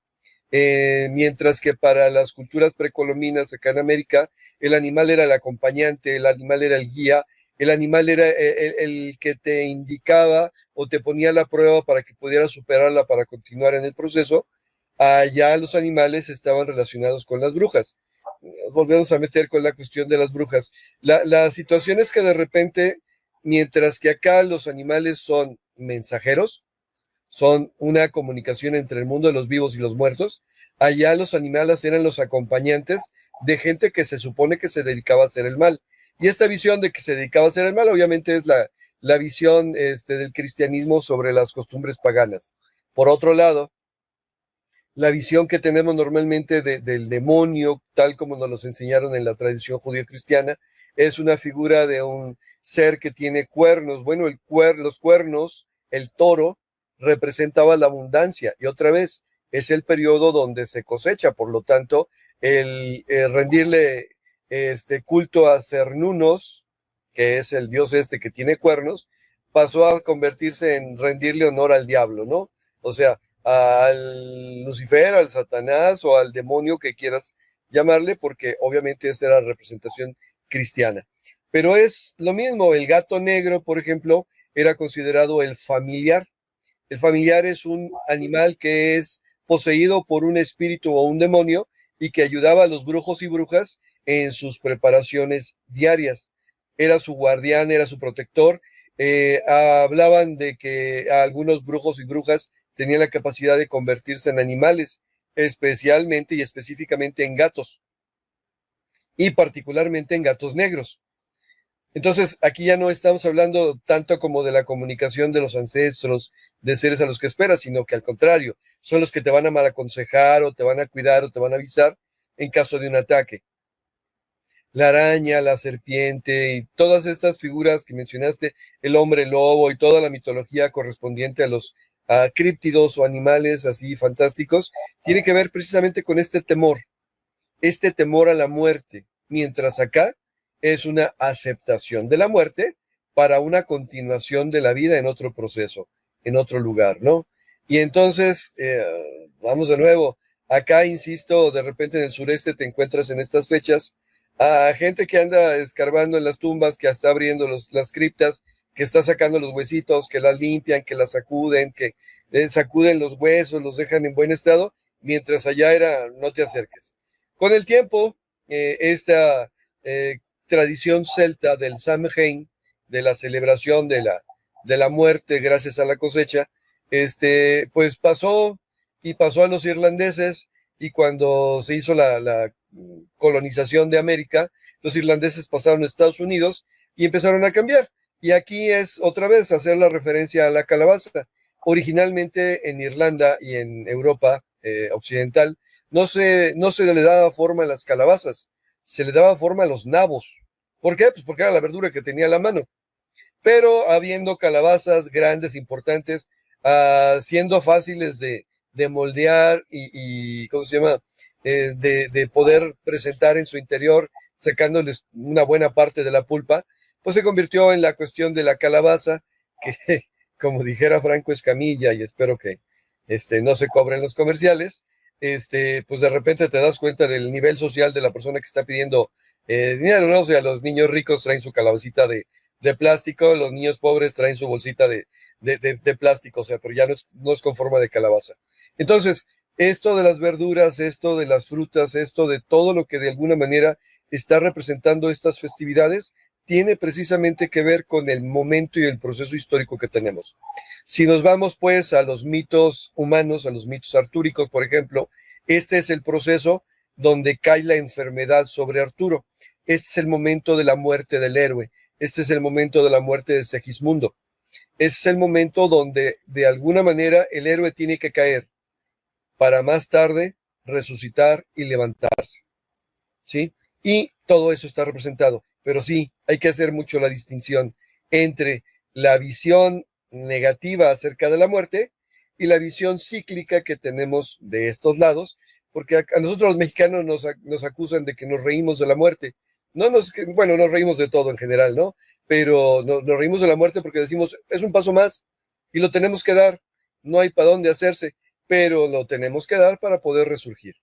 Mientras que para las culturas precolombinas acá en América, el animal era el acompañante, el animal era el guía, el animal era el que te indicaba o te ponía la prueba para que pudieras superarla para continuar en el proceso. Allá los animales estaban relacionados con las brujas. Volvemos a meter con la cuestión de las brujas. La situación es que de repente, mientras que acá los animales son mensajeros, son una comunicación entre el mundo de los vivos y los muertos, allá los animales eran los acompañantes de gente que se supone que se dedicaba a hacer el mal. Y esta visión de que se dedicaba a hacer el mal, obviamente es la visión del cristianismo sobre las costumbres paganas. Por otro lado, la visión que tenemos normalmente del demonio, tal como nos los enseñaron en la tradición judío-cristiana, es una figura de un ser que tiene cuernos. Bueno, los cuernos, el toro, representaba la abundancia y otra vez es el periodo donde se cosecha, por lo tanto, el rendirle culto a Cernunos, que es el dios que tiene cuernos, pasó a convertirse en rendirle honor al diablo, ¿no? O sea, al Lucifer, al Satanás o al demonio que quieras llamarle, porque obviamente esa era la representación cristiana. Pero es lo mismo, el gato negro, por ejemplo, era considerado el familiar. El familiar es un animal que es poseído por un espíritu o un demonio y que ayudaba a los brujos y brujas en sus preparaciones diarias. Era su guardián, era su protector. Hablaban de que algunos brujos y brujas tenían la capacidad de convertirse en animales, especialmente y específicamente en gatos, y particularmente en gatos negros. Entonces, aquí ya no estamos hablando tanto como de la comunicación de los ancestros, de seres a los que esperas, sino que al contrario, son los que te van a mal aconsejar o te van a cuidar o te van a avisar en caso de un ataque. La araña, la serpiente y todas estas figuras que mencionaste, el hombre lobo y toda la mitología correspondiente a los críptidos o animales así fantásticos, tiene que ver precisamente con este temor a la muerte, mientras acá es una aceptación de la muerte para una continuación de la vida en otro proceso, en otro lugar, ¿no? Y entonces, vamos de nuevo, acá, insisto, de repente en el sureste te encuentras en estas fechas a gente que anda escarbando en las tumbas, que está abriendo las criptas, que está sacando los huesitos, que las limpian, que las sacuden, que sacuden los huesos, los dejan en buen estado, mientras allá era no te acerques. Con el tiempo, esta tradición celta del Samhain, de la celebración de la muerte gracias a la cosecha, pues pasó a los irlandeses, y cuando se hizo la colonización de América, los irlandeses pasaron a Estados Unidos y empezaron a cambiar. Y aquí es otra vez hacer la referencia a la calabaza. Originalmente en Irlanda y en Europa occidental, no se le daba forma a las calabazas, se le daba forma a los nabos. ¿Por qué? Pues porque era la verdura que tenía a la mano. Pero habiendo calabazas grandes, importantes, siendo fáciles de moldear y ¿cómo se llama? De poder presentar en su interior, sacándoles una buena parte de la pulpa, pues se convirtió en la cuestión de la calabaza, que como dijera Franco Escamilla, y espero que no se cobren los comerciales, pues de repente te das cuenta del nivel social de la persona que está pidiendo dinero, ¿no? O sea, los niños ricos traen su calabacita de plástico, los niños pobres traen su bolsita de plástico, o sea, pero ya no es con forma de calabaza. Entonces, esto de las verduras, esto de las frutas, esto de todo lo que de alguna manera está representando estas festividades, tiene precisamente que ver con el momento y el proceso histórico que tenemos. Si nos vamos pues a los mitos humanos, a los mitos artúricos, por ejemplo, este es el proceso donde cae la enfermedad sobre Arturo. Este es el momento de la muerte del héroe. Este es el momento de la muerte de Segismundo. Este es el momento donde de alguna manera el héroe tiene que caer para más tarde resucitar y levantarse, ¿sí? Y todo eso está representado. Pero sí, hay que hacer mucho la distinción entre la visión negativa acerca de la muerte y la visión cíclica que tenemos de estos lados, porque a nosotros los mexicanos nos acusan de que nos reímos de la muerte. Nos reímos de todo en general, ¿no? Pero nos reímos de la muerte porque decimos, es un paso más y lo tenemos que dar, no hay para dónde hacerse, pero lo tenemos que dar para poder resurgir.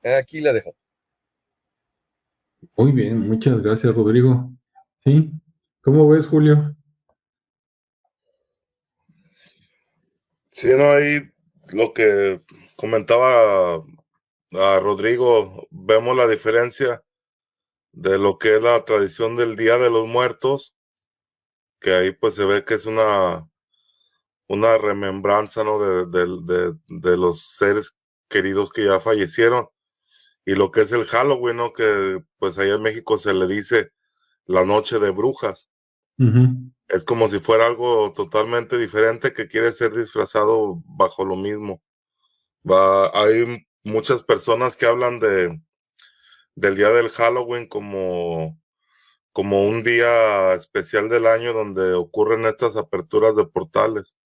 Aquí la dejo. Muy bien, muchas gracias, Rodrigo. ¿Sí? ¿Cómo ves, Julio? Sí, no, ahí lo que comentaba a Rodrigo, vemos la diferencia de lo que es la tradición del Día de los Muertos, que ahí pues se ve que es una remembranza, ¿no? de los seres queridos que ya fallecieron, y lo que es el Halloween, ¿no? Que pues allá en México se le dice la noche de brujas. Uh-huh. Es como si fuera algo totalmente diferente que quiere ser disfrazado bajo lo mismo. Hay muchas personas que hablan del día del Halloween como un día especial del año donde ocurren estas aperturas de portales,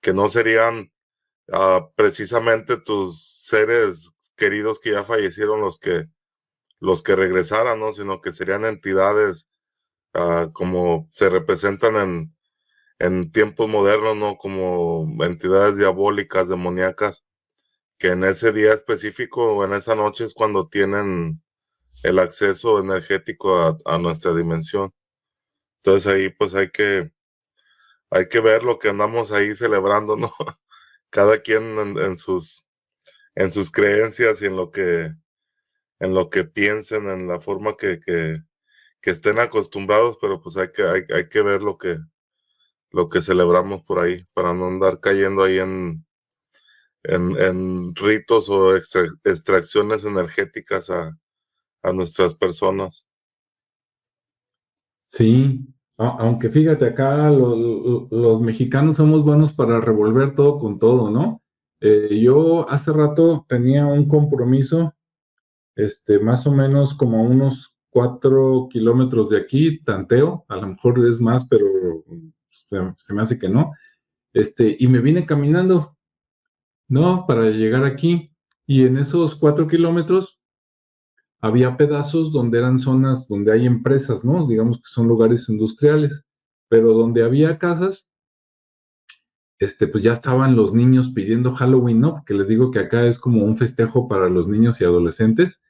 que no serían precisamente tus seres queridos que ya fallecieron los que regresaran, ¿no? Sino que serían entidades como se representan en tiempos modernos, ¿no? Como entidades diabólicas, demoníacas, que en ese día específico o en esa noche es cuando tienen el acceso energético a nuestra dimensión. Entonces ahí pues hay que ver lo que andamos ahí celebrando, ¿no? Cada quien en sus creencias y en lo que piensen, en la forma que estén acostumbrados, pero pues hay que ver lo que celebramos por ahí, para no andar cayendo ahí en ritos o extracciones energéticas a nuestras personas. Sí, aunque fíjate, acá los mexicanos somos buenos para revolver todo con todo, ¿no? Yo hace rato tenía un compromiso, más o menos como a unos 4 kilómetros de aquí, tanteo, a lo mejor es más, pero se me hace que no, y me vine caminando, ¿no? Para llegar aquí, y en esos 4 kilómetros había pedazos donde eran zonas donde hay empresas, ¿no? Digamos que son lugares industriales, pero donde había casas, pues ya estaban los niños pidiendo Halloween, ¿no? Porque les digo que acá es como un festejo para los niños y adolescentes,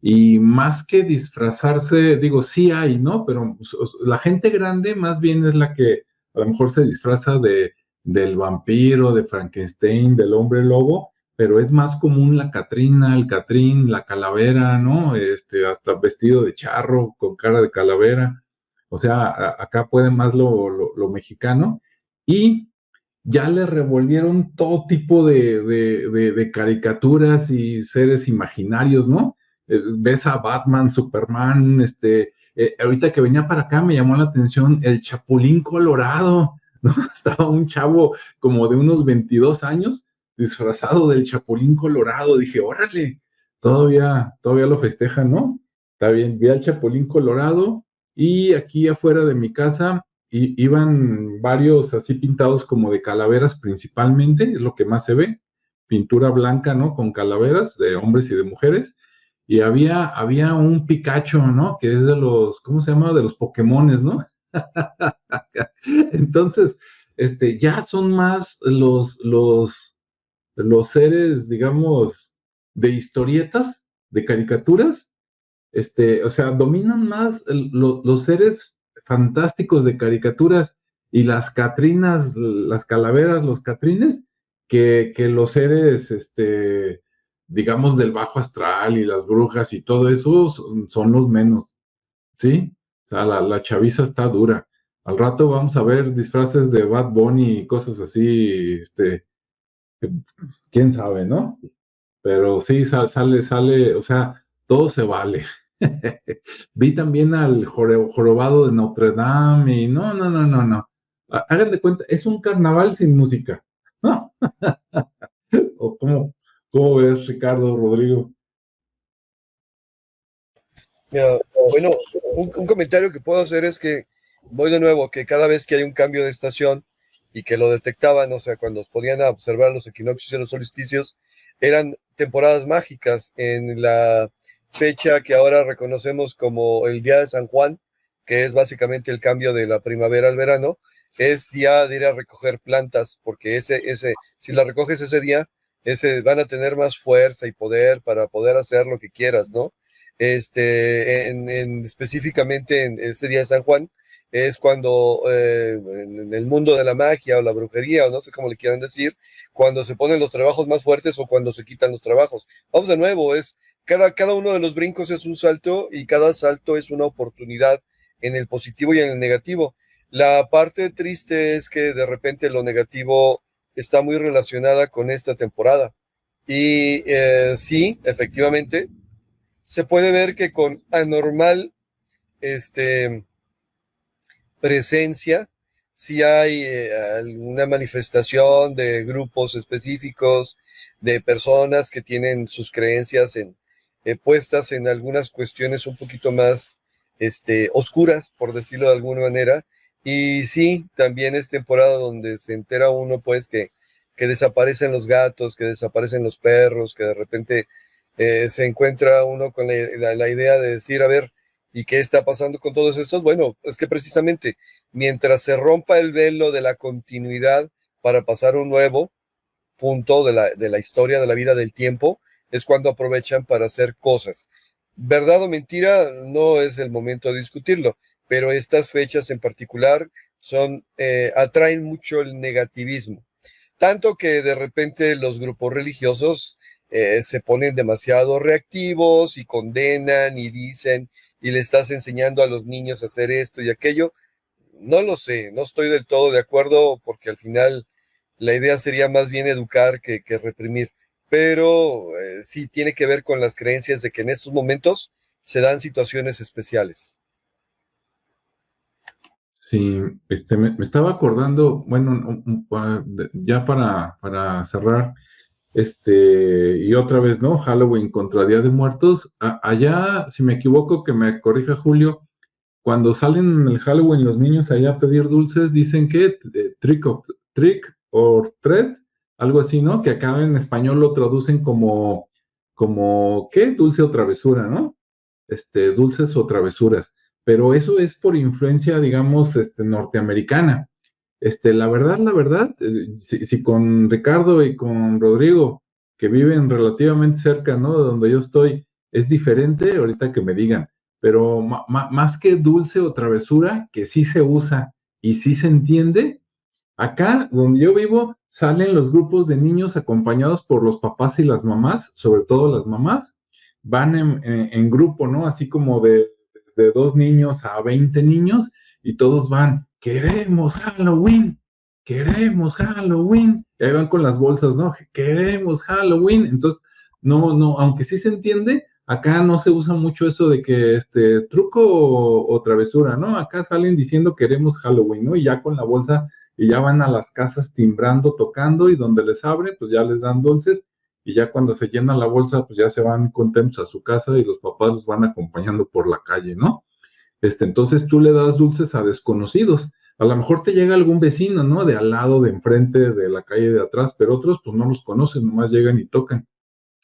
y más que disfrazarse, digo, sí hay, ¿no? Pero la gente grande más bien es la que a lo mejor se disfraza del vampiro, de Frankenstein, del hombre lobo, pero es más común la Catrina, el Catrín, la calavera, ¿no? Hasta vestido de charro, con cara de calavera. O sea, acá puede más lo mexicano. Y ya le revolvieron todo tipo de caricaturas y seres imaginarios, ¿no? Ves a Batman, Superman, ahorita que venía para acá me llamó la atención el Chapulín Colorado, ¿no? Estaba un chavo como de unos 22 años disfrazado del Chapulín Colorado. Dije, órale, todavía lo festejan, ¿no? Está bien, vi al Chapulín Colorado, y aquí afuera de mi casa iban varios así pintados como de calaveras principalmente, es lo que más se ve, pintura blanca, ¿no? Con calaveras de hombres y de mujeres, y había un Pikachu, ¿no? Que es de los, ¿cómo se llama? De los Pokémones, ¿no? Entonces, ya son más los seres, digamos, de historietas, de caricaturas, o sea, dominan más los seres fantásticos de caricaturas y las catrinas, las calaveras, los catrines, que los seres, digamos, del bajo astral y las brujas y todo eso son los menos, ¿sí? O sea, la chaviza está dura. Al rato vamos a ver disfraces de Bad Bunny y cosas así, quién sabe, ¿no? Pero sí, sale, o sea, todo se vale. Vi también al jorobado de Notre Dame y no, no, no, no, no. Hagan de cuenta, es un carnaval sin música. ¿No? ¿O cómo ves, Ricardo, Rodrigo? Bueno, un comentario que puedo hacer es que voy de nuevo, que cada vez que hay un cambio de estación y que lo detectaban, o sea, cuando podían observar los equinoccios y los solsticios, eran temporadas mágicas en la fecha que ahora reconocemos como el Día de San Juan, que es básicamente el cambio de la primavera al verano, es día de ir a recoger plantas, porque si la recoges ese día, van a tener más fuerza y poder para poder hacer lo que quieras, ¿no? Específicamente en ese día de San Juan, es cuando en el mundo de la magia o la brujería, o no sé cómo le quieran decir, cuando se ponen los trabajos más fuertes o cuando se quitan los trabajos. Vamos de nuevo, cada uno de los brincos es un salto y cada salto es una oportunidad en el positivo y en el negativo. La parte triste es que de repente lo negativo está muy relacionada con esta temporada. Y sí, efectivamente, se puede ver que con anormal presencia, si hay alguna manifestación de grupos específicos, de personas que tienen sus creencias puestas en algunas cuestiones un poquito más oscuras, por decirlo de alguna manera, Y sí, también es temporada donde se entera uno, pues, que desaparecen los gatos, que desaparecen los perros, que de repente se encuentra uno con la idea de decir, a ver, ¿y qué está pasando con todos estos? Bueno, es que precisamente mientras se rompa el velo de la continuidad para pasar un nuevo punto de la historia, de la vida, del tiempo, es cuando aprovechan para hacer cosas. Verdad o mentira, no es el momento de discutirlo, pero estas fechas en particular atraen mucho el negativismo. Tanto que de repente los grupos religiosos se ponen demasiado reactivos y condenan y dicen, y le estás enseñando a los niños a hacer esto y aquello. No lo sé, no estoy del todo de acuerdo porque al final la idea sería más bien educar que reprimir, pero sí tiene que ver con las creencias de que en estos momentos se dan situaciones especiales. Sí, me estaba acordando, bueno, ya para cerrar, y otra vez, ¿no? Halloween contra Día de Muertos. Allá, si me equivoco, que me corrija Julio, cuando salen en el Halloween los niños allá a pedir dulces, dicen que trick or treat, algo así, ¿no? Que acá en español lo traducen ¿qué? Dulce o travesura, ¿no? Dulces o travesuras. Pero eso es por influencia, digamos, norteamericana. La verdad, si con Ricardo y con Rodrigo, que viven relativamente cerca, ¿no? De donde yo estoy, es diferente, ahorita que me digan, pero más que dulce o travesura, que sí se usa y sí se entiende, acá donde yo vivo salen los grupos de niños acompañados por los papás y las mamás, sobre todo las mamás, van en grupo, ¿no? Así como de 2 niños a 20 niños y todos van, queremos Halloween, queremos Halloween. Y ahí van con las bolsas, ¿no? Queremos Halloween. Entonces, no, aunque sí se entiende, acá no se usa mucho eso de que truco o travesura, ¿no? Acá salen diciendo queremos Halloween, ¿no? Y ya con la bolsa y ya van a las casas timbrando, tocando y donde les abre, pues ya les dan dulces y ya cuando se llena la bolsa, pues ya se van contentos a su casa y los papás los van acompañando por la calle, ¿no? Entonces tú le das dulces a desconocidos. A lo mejor te llega algún vecino, ¿no? De al lado, de enfrente, de la calle de atrás, pero otros pues no los conocen, nomás llegan y tocan.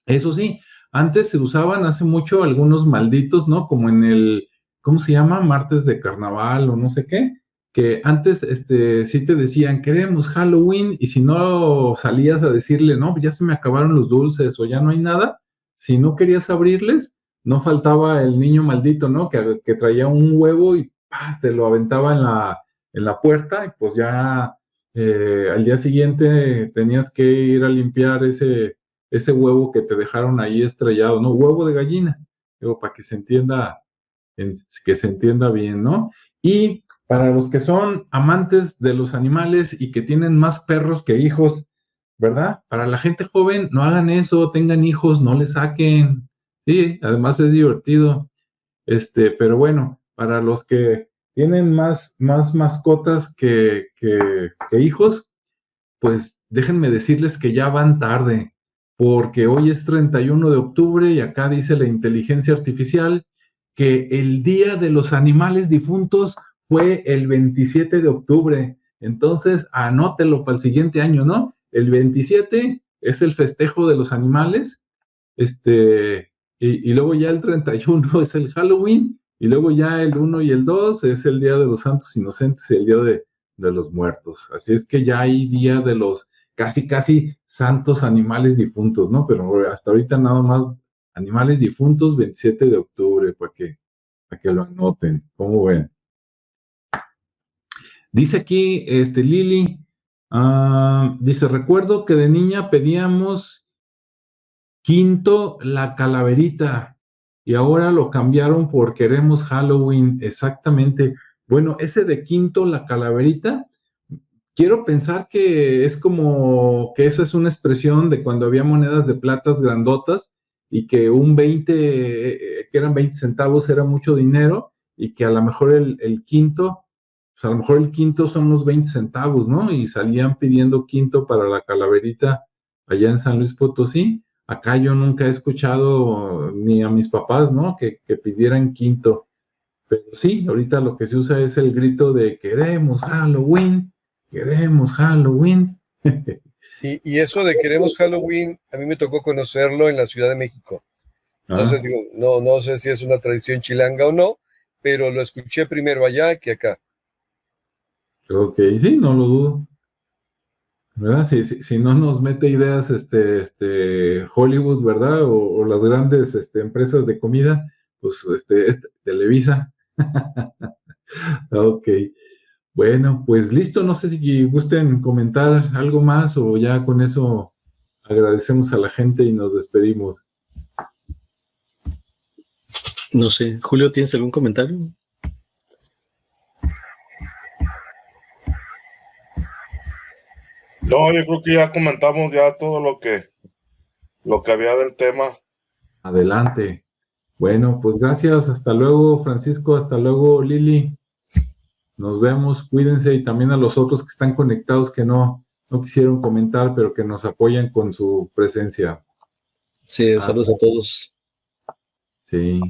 Eso sí, antes se usaban hace mucho algunos malditos, ¿no? Como en ¿cómo se llama? Martes de carnaval o no sé qué, que antes, sí te decían, queremos Halloween, y si no salías a decirle, no, ya se me acabaron los dulces o ya no hay nada, si no querías abrirles, no faltaba el niño maldito, ¿no? Que traía un huevo y ¡paz! Te lo aventaba en la puerta y pues ya al día siguiente tenías que ir a limpiar ese huevo que te dejaron ahí estrellado, ¿no? Huevo de gallina, digo, para que se entienda bien, ¿no? Y para los que son amantes de los animales y que tienen más perros que hijos, ¿verdad? Para la gente joven, no hagan eso, tengan hijos, no les saquen. Sí, además es divertido. Pero bueno, para los que tienen más mascotas que hijos, pues déjenme decirles que ya van tarde, porque hoy es 31 de octubre y acá dice la inteligencia artificial que el Día de los Animales Difuntos fue el 27 de octubre. Entonces, anótelo para el siguiente año, ¿no? El 27 es el festejo de los animales, y luego ya el 31 es el Halloween, y luego ya el 1 y el 2 es el Día de los Santos Inocentes y el Día de los Muertos. Así es que ya hay Día de los casi santos animales difuntos, ¿no? Pero hasta ahorita nada más animales difuntos, 27 de octubre, para que lo anoten. ¿Cómo ven? Dice aquí, Lili, dice, recuerdo que de niña pedíamos quinto la calaverita y ahora lo cambiaron por queremos Halloween, exactamente. Bueno, ese de quinto la calaverita, quiero pensar que es como que esa es una expresión de cuando había monedas de platas grandotas y que un 20, que eran 20 centavos era mucho dinero y que a lo mejor el quinto, pues a lo mejor el quinto son los 20 centavos, ¿no? Y salían pidiendo quinto para la calaverita allá en San Luis Potosí. Acá yo nunca he escuchado ni a mis papás, ¿no? Que pidieran quinto. Pero sí, ahorita lo que se usa es el grito de queremos Halloween, queremos Halloween. Y eso de queremos Halloween, a mí me tocó conocerlo en la Ciudad de México. Entonces digo, no sé si es una tradición chilanga o no, pero lo escuché primero allá que acá. Ok, sí, no lo dudo. ¿Verdad? Si no nos mete ideas Hollywood, ¿verdad? O las grandes empresas de comida, pues Televisa. Ok. Bueno, pues listo. No sé si gusten comentar algo más o ya con eso agradecemos a la gente y nos despedimos. No sé, Julio, ¿tienes algún comentario? No, yo creo que ya comentamos ya todo lo que había del tema. Adelante. Bueno, pues gracias. Hasta luego, Francisco. Hasta luego, Lili. Nos vemos. Cuídense y también a los otros que están conectados que no quisieron comentar, pero que nos apoyan con su presencia. Sí, saludos a todos. Sí.